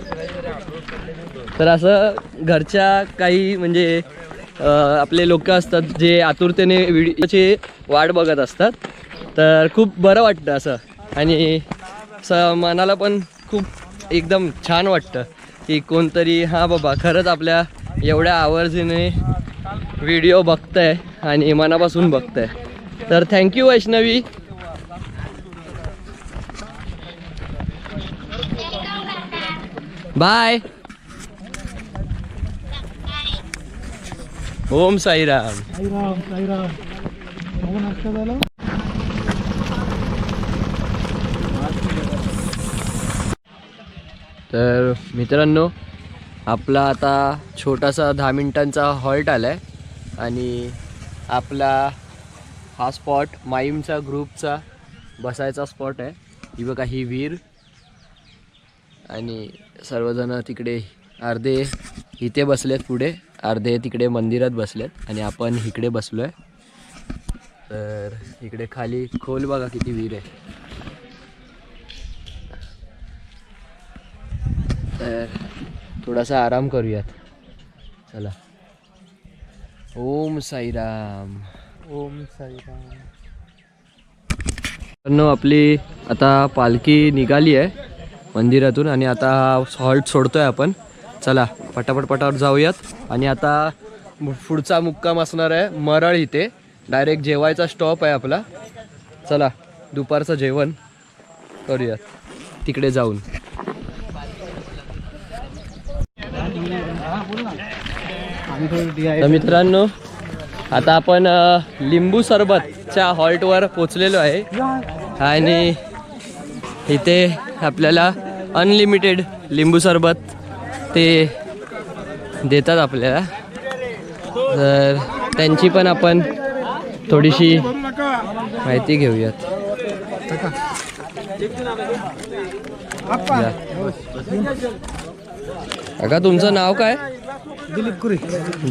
तर असं घरच्या काही म्हणजे आपले लोक असतात जे आतुरतेने व्हिडिओची वाट बघत असतात. तर खूप बरं वाटतं असं आणि मनाला पण खूप एकदम छान वाटतं की कोणतरी हां बाबा खरंच आपल्या एवढ्या आवर्जीने व्हिडिओ बघतंय आणि मनापासून बघतंय. तर थँक्यू वैष्णवी. बाय. ओम साईराम. तर मित्रांनो आपला आता छोटासा 10 मिनिटांचा हॉल्ट आला आहे आणि आपला हा स्पॉट माईमचा ग्रुपचा बसायचा स्पॉट आहे. ही बघा ही विहीर आणि सर्वजण तिकडे अर्धे इथे बसलेत पुढे, अर्धे तिकडे मंदिरात बसलेत आणि आपण इकडे बसलो आहे. तर इकडे खाली खोल बघा किती विहीर आहे. तर थोडासा आराम करूयात चला. ओम साईराम. ओम साईराम. आपली आता पालखी निघाली आहे मंदिरातून आणि आता हॉल्ट सोडतोय आपण. चला पटापट जाऊयात. आणि आता पुढचा मुक्काम असणार आहे मरळ. इथे डायरेक्ट जेवायचा स्टॉप आहे आपला. चला दुपारचं जेवण करूयात तिकडे जाऊन. तर मित्रांनो आता आपण लिंबू सरबतच्या हॉल्टवर पोचलेलो आहे आणि इथे आपल्याला अनलिमिटेड लिंबू सरबत ते देतात आपल्याला. तर त्यांची पण आपण थोडीशी माहिती घेऊयात. काका तुमचं नाव काय? दिलीप कुरे.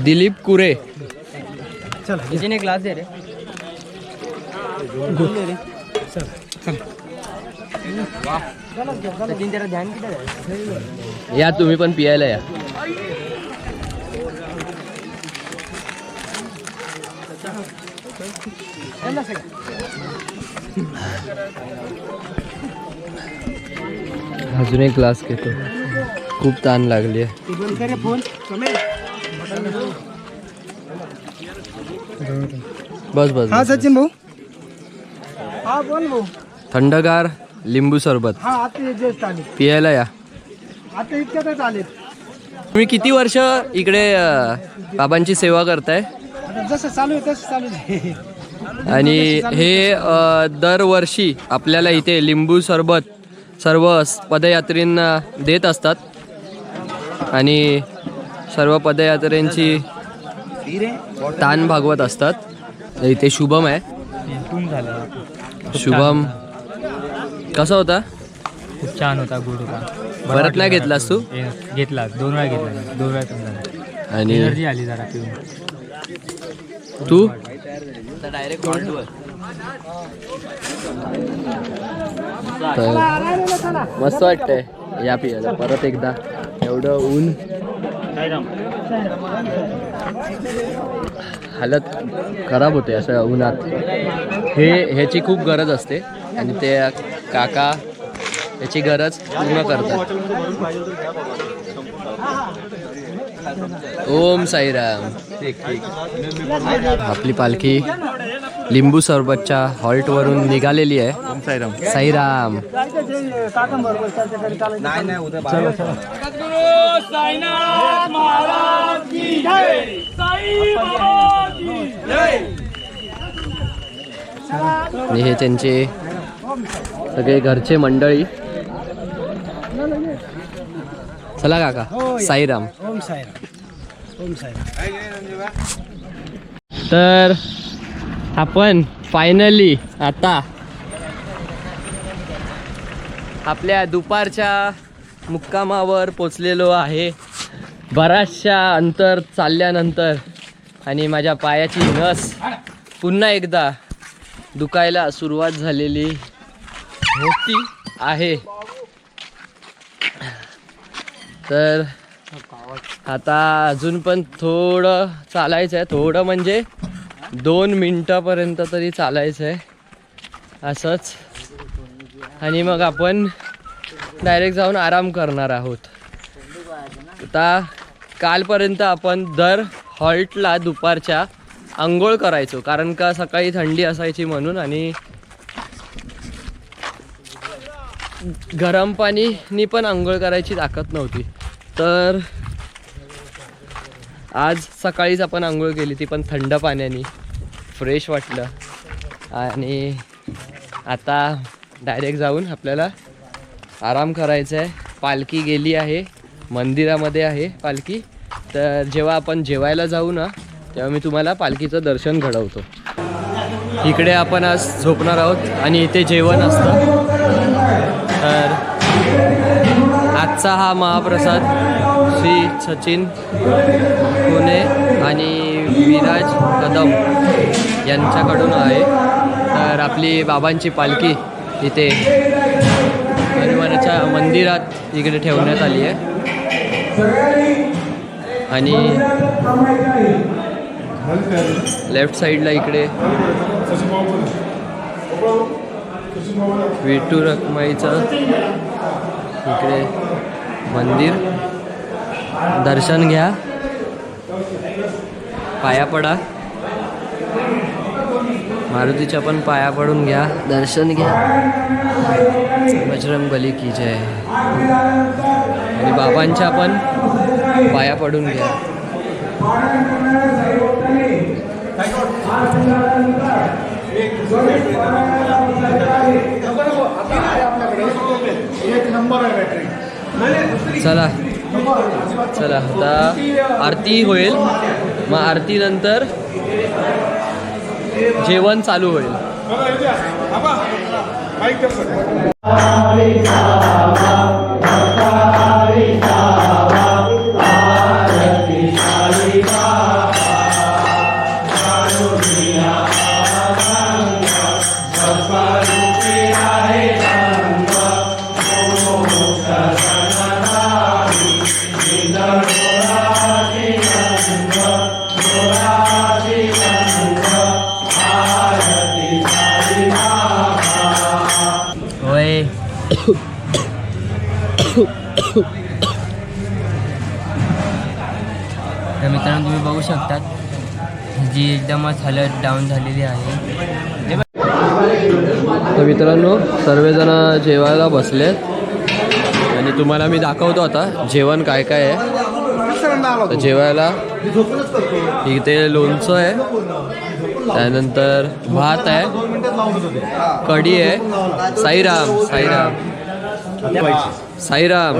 दिलीप कुरे. एक ग्लास दे रे. या तुम्ही पण पियायला या. अजून एक ग्लास घेतो. खूप ताण लागली आहे. बस बस. हा सचिन भाऊ. हा बोल भाऊ. थंडगार लिंबू सरबत हा आता जस्ट आले. पियायला या. आता इतक्यातच आले. तुम्ही किती वर्ष इकडे बाबांची सेवा करताय? जसं चालू आहे तसं चालू आहे. आणि हे दरवर्षी आपल्याला इथे लिंबू सरबत सर्व पदयात्रींना देत असतात आणि सर्व पदयात्रेंची ताण भागवत असतात. इथे शुभम आहे. शुभम कसा होता? खूप छान होता, गुड होता. परत नाही घेतलास तू? घेतला 2 वेळा घेतला, 2 वेळा आणि एनर्जी आली जरा पिऊन. तू तर मस्त वाटतंय या पियाला परत एकदा. एवढं ऊन, हालत खराब होते असं उन्हात. ह्याची खूप गरज असते आणि ते काका याची गरज पूर्ण करतात. ओम साईराम. आपली पालखी लिंबू सरबतच्या हॉल्टवरून निघालेली आहे. साईराम साईराम. आणि हे त्यांचे सगळे घरचे मंडळी. चला काका साईराम. तर आपण फायनली आता आपल्या दुपारच्या मुक्कामावर पोचलेलो आहे. बराचशा अंतर चालल्यानंतर आणि माझ्या पायाची नस पुन्हा एकदा दुखायला सुरुवात झालेली होती आहे. तर आता अजून पण थोडं चालायचं आहे. थोडं म्हणजे 2 मिनटापर्यंत तरी चालायचं आहे असंच. आणि मग आपण डायरेक्ट जाऊन आराम करणार आहोत. आता कालपर्यंत आपण दर हॉल्टला दुपारच्या आंघोळ करायचो, कारण का सकाळी थंडी असायची म्हणून. आणि गरम पाणीनी पण आंघोळ करायची ताकद नव्हती. तर आज सकाळीच आपण आंघोळ केली, ती पण थंड पाण्याने. फ्रेश वाटलं. आणि आता डायरेक्ट जाऊन आपल्याला आराम करायचा आहे. पालखी गेली आहे, मंदिरामध्ये आहे पालखी. तर जेव्हा आपण जेवायला जाऊ ना तेव्हा मी तुम्हाला पालखीचं दर्शन घडवतो. इकडे आपण आज झोपणार आहोत आणि इथे जेवण असतं. तर आजचा हा महाप्रसाद श्री सचिन कोणे आणि विराज कदम यांच्याकडून आहे. तर आपली बाबांची पालखी इथे हनुमानाच्या मंदिरात इकडे ठेवण्यात आली आहे. आणि लेफ्ट साईडला इकडे विठू रखुमाईचं इकडे मंदिर. दर्शन घ्या, पाया पडा. मारुतीच्या पण पाया पडून घ्या, दर्शन घ्या. बजरंगबली की जय. आणि बाबांच्या पण पाया पडून घ्या. चला चला आता आरती होईल. मग आरती नंतर जेवण चालू होईल. तर मित्रांनो तुम्ही बघू शकतात जी एकदमच हालत डाऊन झालेली आहे. तर मित्रांनो सर्वजण जेवायला बसलेत आणि तुम्हाला मी दाखवतो आता जेवण काय काय आहे. तर जेवायला इथे लोणचं आहे, त्यानंतर भात आहे, कढी आहे. साईराम साईराम साईराम.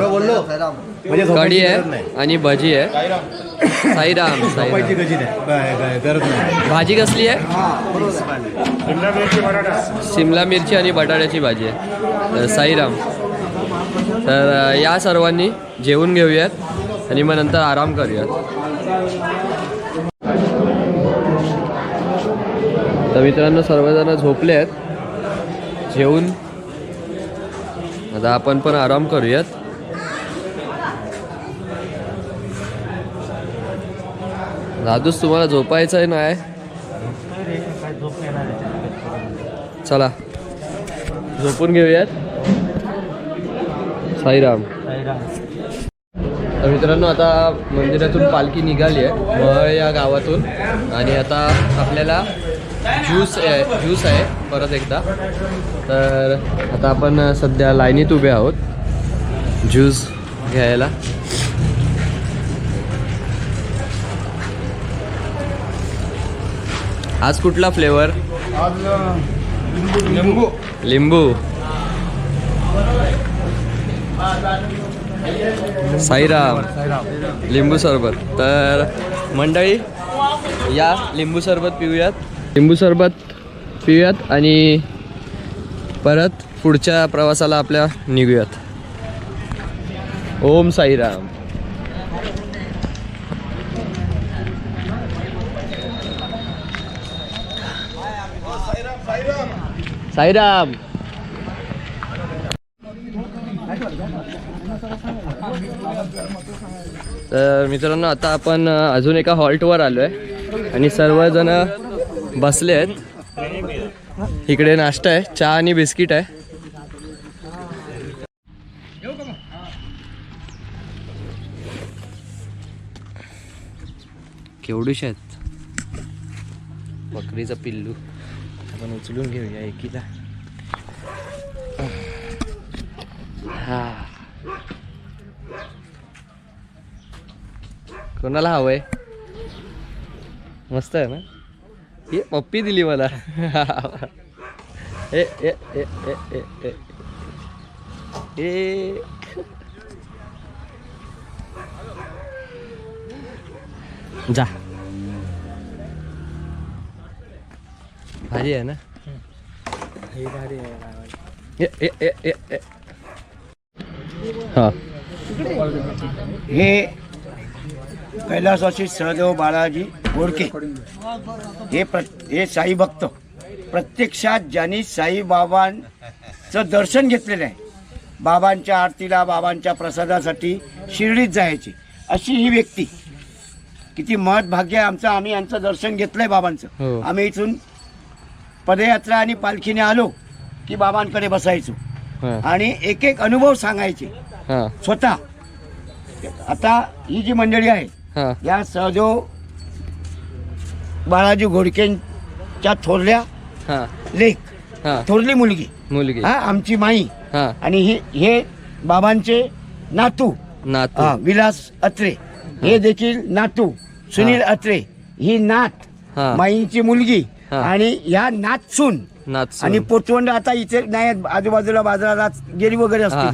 कढी आहे आणि भजी आहे. साईराम साईराम. गरज नाही. भाजी कसली आहे? शिमला मिरची आणि बटाट्याची भाजी आहे. तर साईराम. तर या सर्वांनी जेवून घेऊयात आणि मग नंतर आराम करूयात. तर मित्रांनो सर्वजण झोपले आहेत जेवून. आता आपण पण आराम करूयात. दादूच तुम्हाला झोपायचं आहे नाही? चला झोपून घेऊयात. साईराम. तर मित्रांनो आता मंदिरातून पालखी निघाली आहे मग या गावातून. आणि आता आपल्याला ज्यूस आहे परत एकदा. तर आता आपण सध्या लाईनीत उभे आहोत ज्यूस घ्यायला. आज कुठला फ्लेवर? लिंबू. साईराम. लिंबू सरबत. तर मंडळी या लिंबू सरबत पिऊयात. लिंबू सरबत पिऊयात आणि परत पुढच्या प्रवासाला आपल्या निघूयात. ओम साईराम. साईराम. तर मित्रांनो आता आपण अजून एका हॉल्टवर आलो आहे आणि सर्वजण बसले आहेत. इकडे नाश्ता आहे, चहा आणि बिस्किट आहे. केवढीशे आहेत. बकरीचं पिल्लू आपण उचलून घेऊया एकीला. हा कोणाला हवंय? मस्त आहे ना. हे पप्पी दिली मला. ए ए ए ए ए ए ए जा. भारी आहे ना. ए ए ए ए ए. हा हे कैलासवासी सहदेव बाळाजी गोडके हे साई भक्त प्रत्यक्षात ज्यांनी साईबाबांचं दर्शन घेतलेलं आहे. बाबांच्या आरतीला बाबांच्या प्रसादासाठी शिर्डीत जायची अशी ही व्यक्ती. किती महत् भाग्य आहे आमचं. आम्ही यांचं दर्शन घेतलंय बाबांचं. आम्ही इथून पदयात्रा आणि पालखीने आलो की बाबांकडे बसायचो आणि एक एक अनुभव सांगायचे स्वतः. आता ही जी मंडळी आहे या सहदेव बाळाजी घोडकेंच्या थोरल्या लेक थोरली मुलगी हा आमची माई. आणि हे बाबांचे नातू विलास अत्रे. हे देखील नातू सुनील अत्रे. ही नात माईची मुलगी आणि ह्या नातसून. आणि पोतवंड आता इथे नाही आजूबाजूला बाजारात गेली वगैरे असते.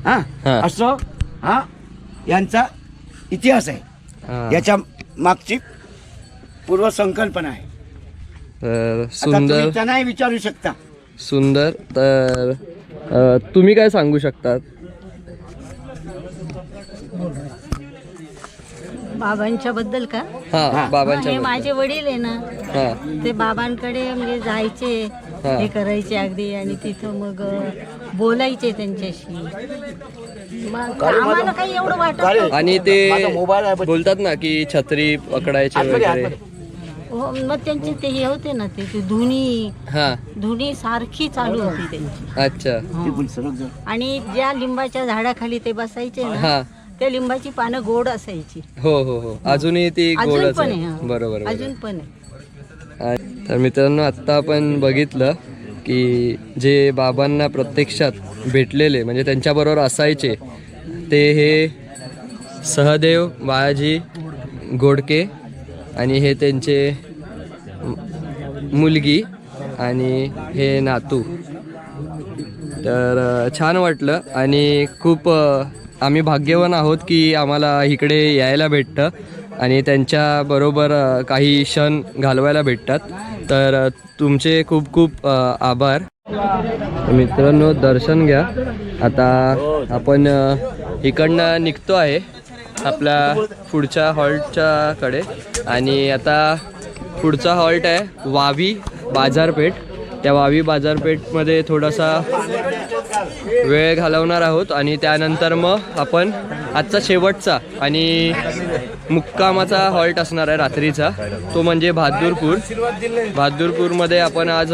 हा असं हा यांचा इतिहास आहे. याच्या मागची पूर्वसंकल्पना आहे. सुंदर. त्यांनाही विचारू शकता. सुंदर. तर तुम्ही काय सांगू शकतात? बाबांच्या बद्दल का? बाबांच्या. माझे वडील आहे ना ते बाबांकडे म्हणजे जायचे हे करायचे अगदी आणि तिथं मग बोलायचे त्यांच्याशी. मग आम्हाला काही एवढं वाटत. आणि ते बोलतात ना की छत्री पकडायचे वगैरे. हो मग त्यांचे ते हे होते ना ते धुनी सारखी चालू होती त्यांची. अच्छा. आणि ज्या लिंबाच्या झाडाखाली ते बसायचे ना त्या लिंबाची पानं गोड असायची. हो हो हो. अजूनही ती गोड आहे. बरोबर. अजून पण आहे. तर मित्रांनो आता आपण बघितलं की जे बाबांना प्रत्यक्षात भेटलेले म्हणजे त्यांच्याबरोबर असायचे ते हे सहदेव बाळाजी घोडके आणि हे त्यांचे मुलगी आणि हे नातू. तर छान वाटलं आणि खूप आम्ही भाग्यवान आहोत की आम्हाला इकडे यायला भेटतं आणि त्यांच्याबरोबर काही क्षण घालवायला भेटतात. तर तुमचे खूप खूप आभार. मित्रांनो, दर्शन घ्या. आता आपण इकडनं निघतो आहे आपल्या पुढच्या हॉल्टच्या कडे. आणि आता पुढचा हॉल्ट आहे वावी बाजारपेठ. त्या वावी बाजारपेठमध्ये थोडासा वेळ घालवणार आहोत आणि त्यानंतर मग आपण आजचा शेवटचा आणि मुक्कामाचा हॉल्ट असणार आहे रात्रीचा, तो म्हणजे बहादूरपूर. बहादूरपूरमध्ये आपण आज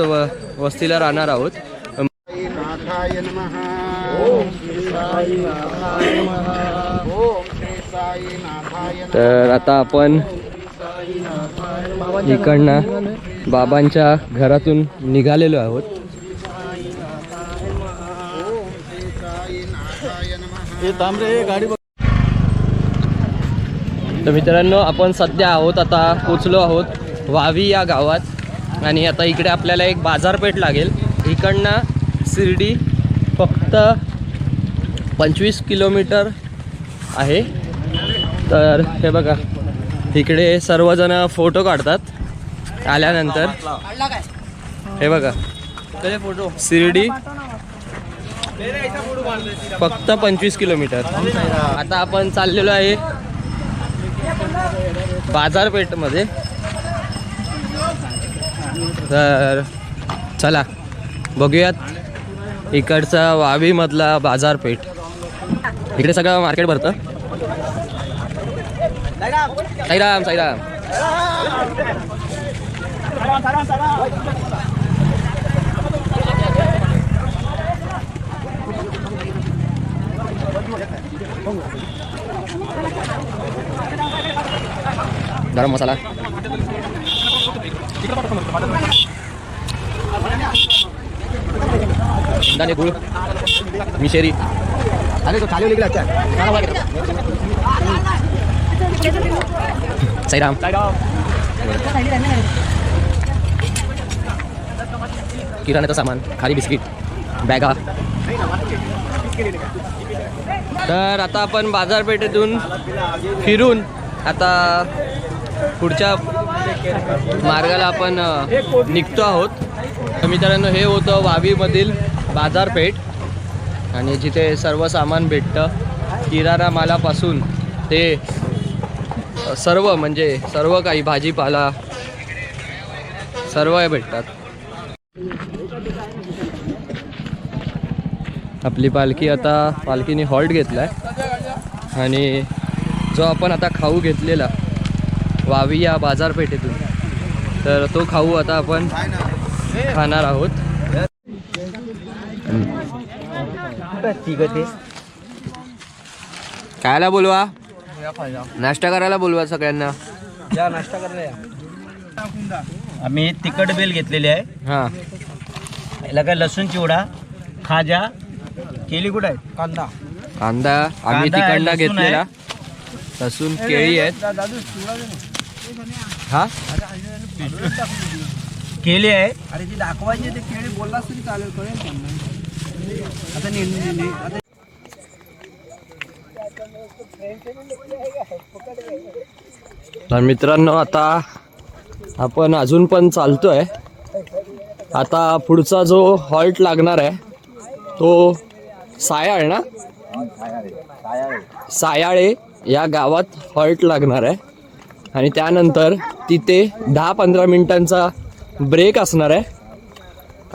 वस्तीला राहणार आहोत. तर आता आपण इकडनं बाबांच्या घरातून निघालेलो आहोत. तर मित्रांनो, आपण सध्या आहोत, आता पोचलो आहोत वावी या गावात. आणि आता इकडे आपल्याला एक बाजारपेठ लागेल. इकडनं शिर्डी फक्त 25 किलोमीटर आहे. तर हे बघा, इकडे सर्वजण फोटो काढतात आल्यानंतर. हे बघा, शिर्डी फक्त 25 किलोमीटर. आता आपण चाललेलो आहे बाजारपेठमध्ये. तर चला बघूयात इकडचा वावीमधला बाजारपेठ. इकडे सगळं मार्केट भरतं. साईराम साईराम. गरम मसाला, दाणे गुळ, मिशेरी. अरे तो चालू निघला. साईराम. किराण्याचं सामान, खारी बिस्किट, बॅगा. तर आता आपण बाजारपेठेतून फिरून आता पुढच्या मार्गाला आपण निघतो आहोत. मित्रांनो, हे होतं वावीमधील बाजारपेठ आणि जिथे सर्व सामान भेटतं. किराणा मालापासून ते सर्व म्हणजे सर्व काही भाजीपाला सर्व भेटतात. आपली पालखी आता पालखीने हॉल्ट घेतला आहे आणि जो आपण आता खाऊ घेतलेला वावी या बाजारपेठेतून, तर तो खाऊ आता आपण खाणार आहोत. खायला बोलवा, नाश्ता करायला बोलवा सगळ्यांना. या नाश्ता करायला. आम्ही तिखट बेल घेतलेली आहे. हां, याला काय लसूण चिवडा, खाजा, केली कुठं आहे, कांदा कांदा आम्ही तिकडला घेतलेला, लसूण, केळी आहेत. हा, केली आहे. अरे जी दाखवायची ते केळी बोललास तरी चालेल, कळेल त्यांना. आता तर मित्रांनो, आता आपण अजून पण चालतोय. आता पुढचा जो हॉल्ट लागणार आहे तो सायाळ ना, सायाळे या गावात हॉल्ट लागणार आहे. आणि त्यानंतर तिथे 10-15 मिनिटांचा ब्रेक असणार आहे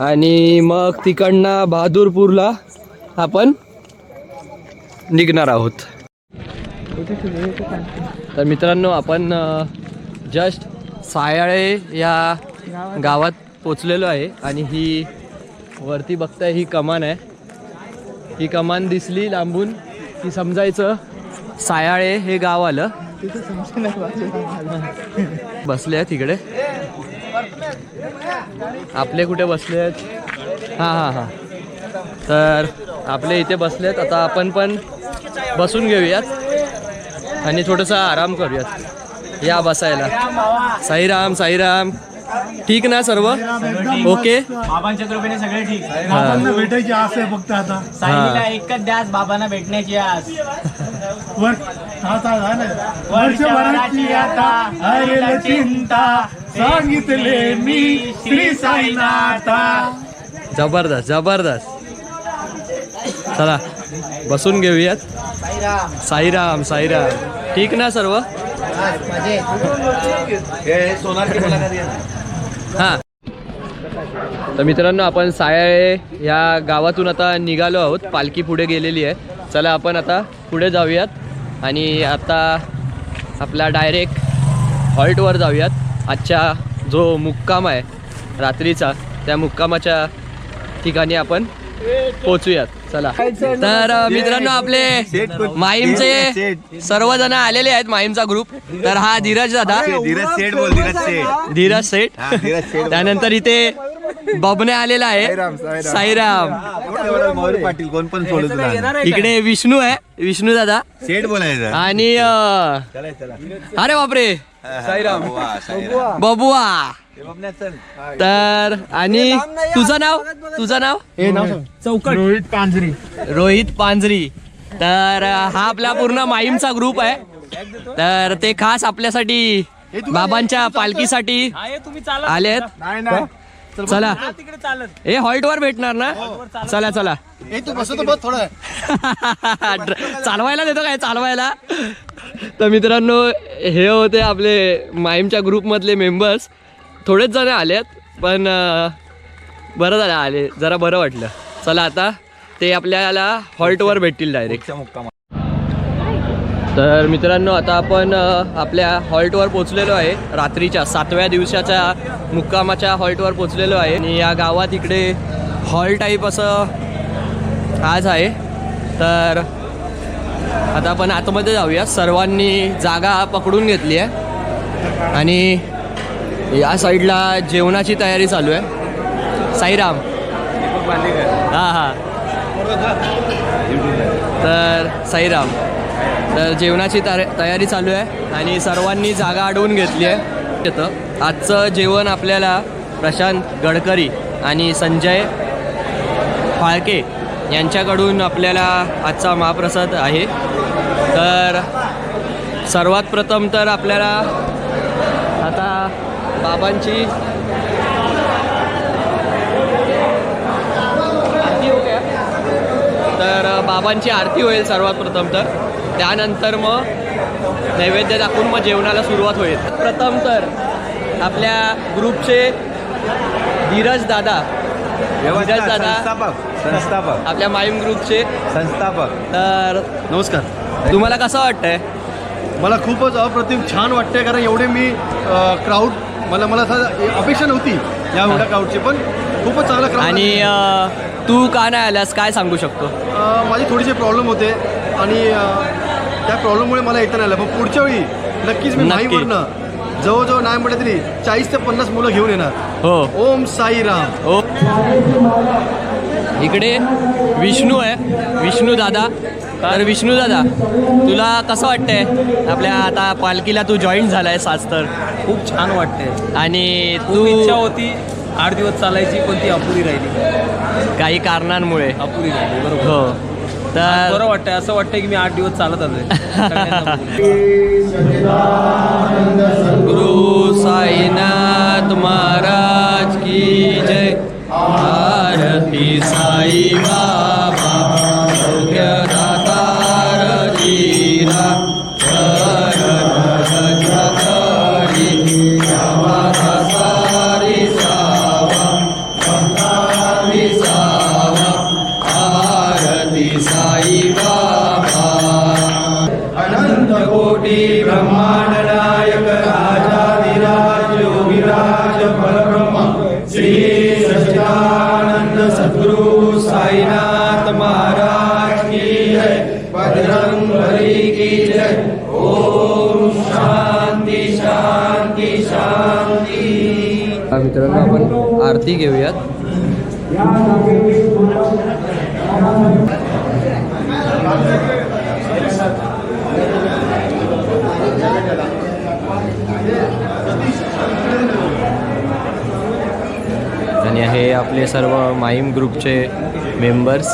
आणि मग तिकडनं बहादूरपूरला आपण निघणार आहोत. तर मित्रांनो, आपण जस्ट सायाळे या गावात पोचलेलो आहे आणि ही वरती बघताय ही कमान आहे. ही कमान दिसली लांबून की समजायचं सायाळे हे गाव आलं. बसले आहेत तिकडे, आपले कुठे बसले आहेत? हां हां हां, तर आपले इथे बसले आहेत. आता आपण पण बसून घेऊयात आणि थोडंसं आराम करूयात. या बसायला. साईराम साईराम. ठीक ना सर्व ओके बाबांच्या कृपेने सगळे ठीक. बाबांना भेटायची आस आहे फक्त आता. सायलीला एकच द्यास बाबांना भेटण्याची आस. वर्षभराची आता हरेल चिंता सांगितले मी श्री साईनाथा. जबरदस्त जबरदस्त. चला बसून घेऊयात. साईराम साईराम. ठीक ना सर्व. हां तर मित्रांनो आपण साये या गावातून आता निघालो आहोत. पालखी पुढे गेलेली आहे. चला आपण आता पुढे जाऊयात आणि आता आपला डायरेक्ट हॉल्टवर जाऊयात. आजच्या जो मुक्काम आहे रात्रीचा त्या मुक्कामाच्या ठिकाणी आपण पोचूयात. चला तर मित्रांनो आपले माहीमचे सर्वजण आलेले आहेत. माहीमचा ग्रुप. तर हा धीरज दादा धीरज सेठ. त्यानंतर इथे बबने आलेला आहे. साईराम. पाटील कोण पण सोडत. इकडे विष्णू आहे. विष्णू दादा सेठ बोलायचं. आणि अरे बापरे साईराम बबुआ. तर आणि तुझं नाव चौकट रोहित पांजरी. रोहित पांजरी. तर हा आपला पूर्ण माहीमचा ग्रुप आहे. तर ते खास आपल्यासाठी बाबांच्या पालखीसाठी आले आहेत. चला हे हॉल्ट वर भेटणार ना. चला चला तू बसतो बस थोडं. चालवायला देतो काय चालवायला. तर मित्रांनो हे होते आपले माहीमच्या ग्रुप मधले मेंबर्स. थोडेच जण आलेत पण बरं झालं आले. जरा बरं वाटलं. चला आता ते आपल्याला हॉल्टवर भेटतील डायरेक्ट. तर मित्रांनो आता आपण आपल्या हॉल्टवर पोचलेलो आहे. रात्रीच्या 7व्या दिवसाच्या मुक्कामाच्या हॉल्टवर पोचलेलो आहे. आणि या गावात इकडे हॉल टाईप असं आज आहे. तर आता आपण आतमध्ये जाऊया. सर्वांनी जागा पकडून घेतली आहे आणि या साईडला जेवणाची तयारी चालू आहे. साईराम. हां हां तर साईराम. तर जेवणाची तयारी चालू आहे आणि सर्वांनी जागा अडवून घेतली आहे. आजचं जेवण आपल्याला प्रशांत गडकरी आणि संजय फाळके यांच्याकडून आपल्याला आजचा महाप्रसाद आहे. तर सर्वात प्रथम तर आपल्याला आता बाबांची आरती हो गया. तर बाबांची आरती होईल सर्वात प्रथम. तर त्यानंतर मग नैवेद्य दाखवून मग जेवणाला सुरुवात होईल. प्रथम तर आपल्या ग्रुपचे धीरज दादा संस्थापक आपल्या माहीम ग्रुपचे संस्थापक. तर नमस्कार. तुम्हाला कसं वाटतंय. मला खूपच अप्रतिम छान वाटतंय कारण एवढे मी क्राऊड मला असं अपेक्षा नव्हती या एवढ्या क्राऊडची. पण खूपच चांगला क्राऊड. आणि तू का नाही आलास काय सांगू शकतो. माझे थोडेसे प्रॉब्लेम होते आणि त्या प्रॉब्लेममुळे मला येता नाही आलं. पण पुढच्या वेळी नक्कीच मी माहीमवरनं जवळजवळ नाही म्हटलं तरी 40 ते 50 मुलं घेऊन येणार. हो ओम साईराम. हो इकडे विष्णू आहे. विष्णू दादा. तर विष्णू दादा तुला कसं वाटतंय आपल्या आता पालखीला तू जॉईन झालाय आज. तर खूप छान वाटते. आणि खूप इच्छा होती 8 दिवस चालायची पण ती अपुरी राहिली काही कारणांमुळे. अपुरी राहिली. बरोबर. हो तर बरं वाटतंय. असं वाटतंय की मी 8 दिवस चालत आलोय. गुरु साईनाथ महाराज की जय. आरती साई बाबा दातार जीरा सारी सावा आरती साई बाबा. अनंत कोटी ब्रह्मांड नायक राजाधिराज योगिराज परब्रह्म श्री सच्चिदानंद सद्गुरु साईनाथ महाराज की जय. बजरंग बली की जय. ओम शांती शांती शांती. मित्रांनो आपण आरती घेऊयात. हे आपले सर्व माहीम ग्रुपचे मेंबर्स.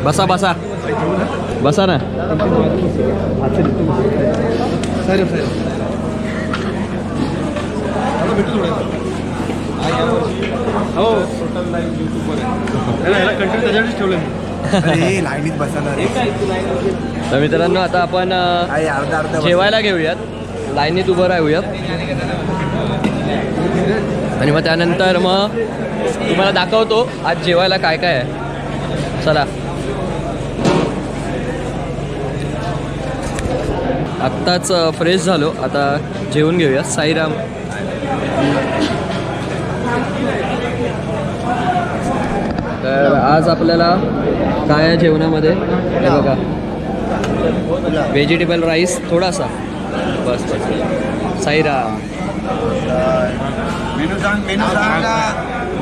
बसा बसा बसा ना. तर मित्रांनो आता आपण जेवायला घेऊयात, लाईनीत उभं राहूयात आणि मग त्यानंतर मग तुम्हाला दाखवतो आज जेवायला काय काय आहे. चला. आत्ताच फ्रेश झालो, आता जेवून घेऊया. साईराम. तर आज आपल्याला काय आहे जेवणामध्ये हे बघा, व्हेजिटेबल राईस थोडासा बस बस. साईराम.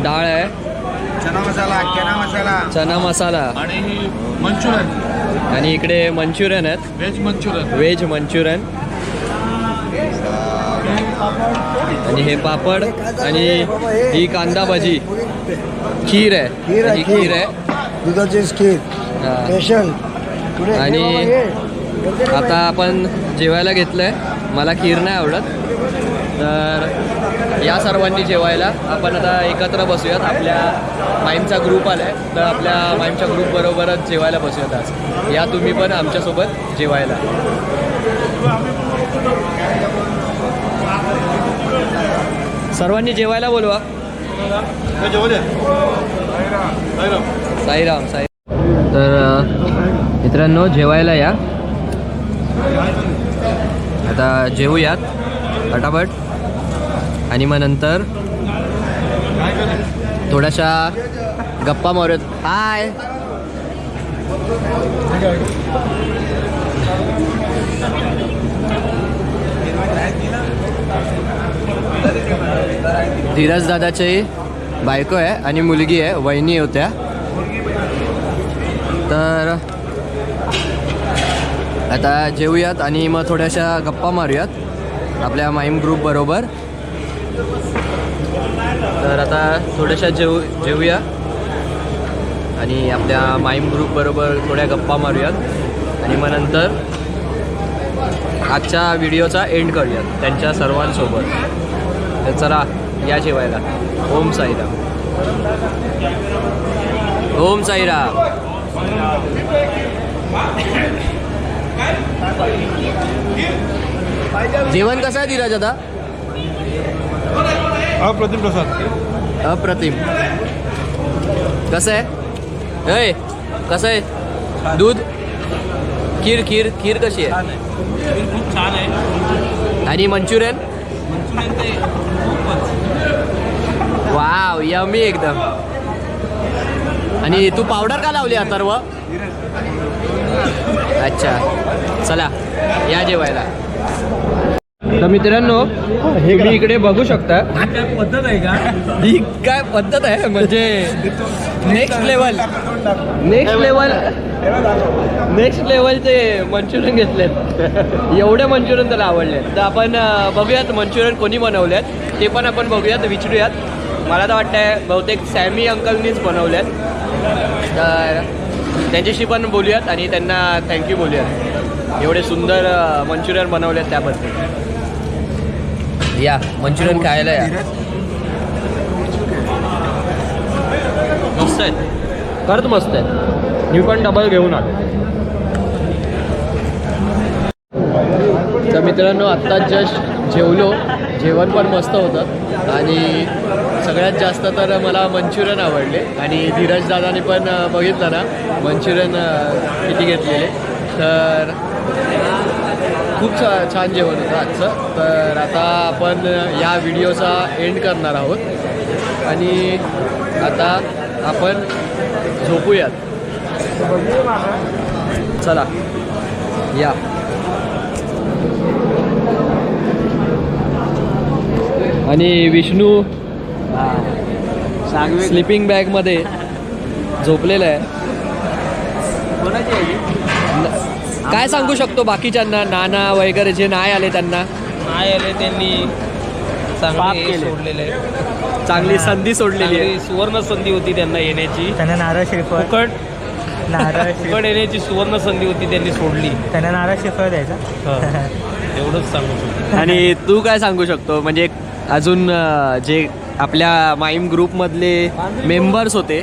डाळ आहे, चना मसाला आणि इकडे मंचुरियन आहेत, व्हेज मंचुरियन आणि हे पापड आणि ही कांदा भाजी, खीर आहे, ही खीर आहे, दुधाची खीर स्पेशल. आणि आता आपण जेवायला घेतलंय. मला खीर नाही आवडत, तर या सर्वांनी जेवायला आपण आता एकत्र बसूयात. आपल्या माईमचा ग्रुप आला आहे, तर आपल्या माईमच्या ग्रुपबरोबरच जेवायला बसूयात आज. या तुम्ही पण आमच्यासोबत जेवायला. सर्वांनी जेवायला बोलवा. साईराम. साई. तर मित्रांनो जेवायला या. आता जेवूयात फटाफट आणि मग नंतर थोड्याशा गप्पा मारूयात. हाय. धीरज दादाची बायको आहे आणि मुलगी आहे, वहिनी होत्या. तर आता जेवूयात आणि मग थोड्याशा गप्पा मारूयात आपल्या माईम ग्रुप बरोबर. तर आता थोड्याशा जेवूया आणि आपल्या माईम ग्रुप बरोबर थोड्या गप्पा मारूयात आणि मग नंतर आजच्या व्हिडिओचा एंड करूयात त्यांच्या सर्वांसोबत. तर चला या जेवायला. ओम साईराम. ओम साईराम. जेवण कसं आहे धीरज आता? अप्रतिम प्रसाद. अप्रतिम. कसं आहे? अय कसं आहे? दूध, खीर खीर खीर कशी आहे? खूप छान आहे. आणि मंचुरियन? वाव, यम्मी एकदम. आणि तू पावडर का लावली अथर्व? अच्छा, चला या जेवायला. तर मित्रांनो तुम्ही इकडे बघू शकता. काय पद्धत आहे का? ही काय पद्धत आहे म्हणजे नेक्स्ट लेवलचे मंचुरियन घेतलेत. एवढे मंचुरियन त्याला आवडले. तर आपण बघूयात मंचुरियन कोणी बनवलेत ते पण आपण बघूयात, विचारूयात. मला तर वाटतंय बहुतेक सॅमी अंकलनीच बनवल्यात. तर त्यांच्याशी पण बोलूयात आणि त्यांना थँक्यू बोलूयात. एवढे सुंदर मंचुरियन बनवलेत त्याबद्दल. या मंचुरियन खायला या. मस्त आहेत, खरंच मस्त आहेत. मी पण डबल घेऊन आलो. तर मित्रांनो आत्ताच जस्ट जेवण पण मस्त होतं आणि सगळ्यात जास्त तर मला मंचुरियन आवडले आणि धीरज दादाने पण बघितलं ना मंचुरियन किती घेतलेले. तर खूप छान जेवण होतं आजचं. तर आता आपण या व्हिडिओचा एंड करणार आहोत आणि आता आपण झोपूयात. चला या. आणि विष्णू स्लिपिंग बॅगमध्ये झोपलेला आहे. काय सांगू शकतो बाकीच्यांना, नाना वगैरे जे नाही आले त्यांना? नाही आले त्यांनी चांगले सोडलेले, चांगली संधी सोडलेली आहे. सुवर्ण संधी होती त्यांना येण्याची. त्यांना नारळ श्रीफळ फुकट येण्याची सुवर्ण संधी होती, त्यांनी सोडली. त्यांना नारळ श्रीफळ द्यायचा. एवढंच सांगू शकतो. आणि तू काय सांगू शकतो, म्हणजे अजून जे आपल्या माईम ग्रुपमधले मेंबर्स होते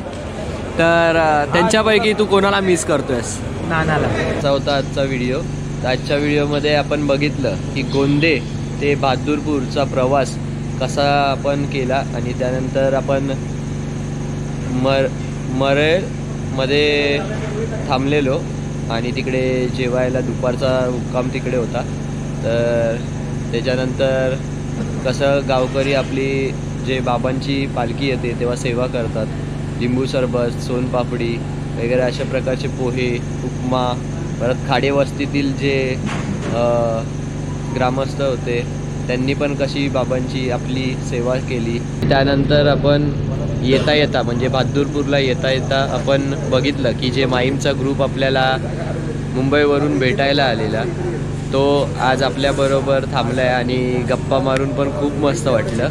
तर त्यांच्यापैकी तू कोणाला मिस करतोयस? नानाला. असा होता आजचा व्हिडिओ. तर आजच्या व्हिडिओमध्ये आपण बघितलं की गोंदे ते बहादूरपूरचा प्रवास कसा आपण केला आणि त्यानंतर आपण मरेमध्ये थांबलेलो आणि तिकडे जेवायला दुपारचा मुक्काम तिकडे होता. तर त्याच्यानंतर कसं गावकरी आपली जे बाबांची पालखी येते तेव्हा सेवा करतात, लिंबू सरबत, सोनपापडी वगैरे अशा प्रकारचे पोहे, उपमा, परत खाडे वस्तीतील जे ग्रामस्थ होते त्यांनी पण कशी बाबांची आपली सेवा केली. त्यानंतर आपण येता म्हणजे बहादूरपूरला येता आपण बघितलं की जे माईमचा ग्रुप आपल्याला मुंबईवरून भेटायला आलेला तो आज आपल्याबरोबर थांबला आहे आणि गप्पा मारून पण खूप मस्त वाटलं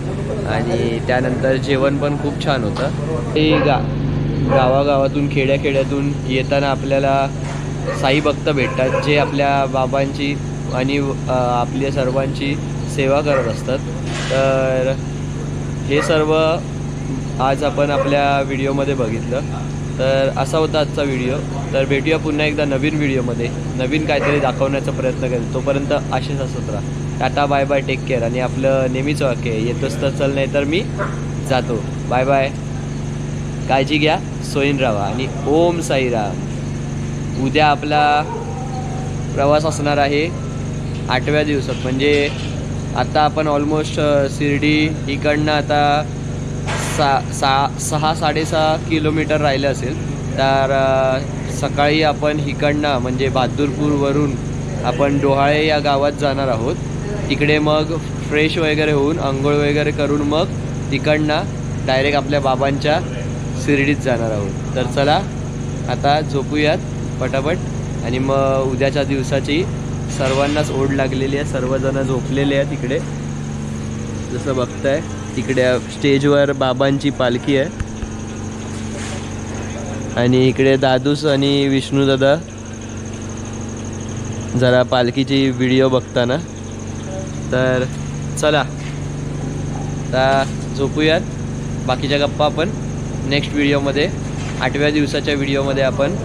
आणि त्यानंतर जेवण पण खूप छान होतं. ते गावागावातून खेड्यातून येताना आपल्याला साई भक्त भेटतात जे आपल्या बाबांची आणि आपल्या सर्वांची सेवा करत असतात. तर हे सर्व आज आपण आपल्या व्हिडिओमध्ये बघितलं. तर असा होता आजचा व्हिडिओ. तर भेटूया पुन्हा एकदा नवीन व्हिडिओमध्ये, नवीन काहीतरी दाखवण्याचा प्रयत्न करेल. तोपर्यंत असेच असत राहा. Tata bye bye, take care. आणि आपलं नेहमीच वाक्य आहे, येतोच तर चल नाही तर मी जातो. बाय बाय, काळजी घ्या, सोयीन राहा आणि ओम साईराम. उद्या आपला प्रवास असणार आहे 8व्या दिवसात. म्हणजे आता आपण ऑलमोस्ट शिर्डी इकडनं आता 6-6.5 किलोमीटर राहिलं असेल. तर सकाळी आपण इकडनं म्हणजे बहादूरपूरवरून आपण डोहाळे या गावात जाणार आहोत. तिकडे मग फ्रेश वगैरे होऊन आंघोळ वगैरे करून मग तिकडनं डायरेक्ट आपल्या बाबांच्या शिर्डीत जाणार आहोत. तर चला आता झोपूयात पटापट आणि मग उद्याच्या दिवसाची सर्वांनाच ओढ लागलेली आहे. सर्वजण झोपलेले आहेत. तिकडे जसं बघताय तिकडे स्टेजवर बाबांची पालखी आहे आणि इकडे दादूस आणि विष्णू दादा जरा पालखीची व्हिडिओ बघताना. तर चला आता झोपूयात. बाकीच्या गप्पा आपण नेक्स्ट व्हिडिओमध्ये 8व्या दिवसाच्या व्हिडिओमध्ये आपण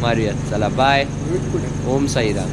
मारूयात. चला बाय, ओम साईराम.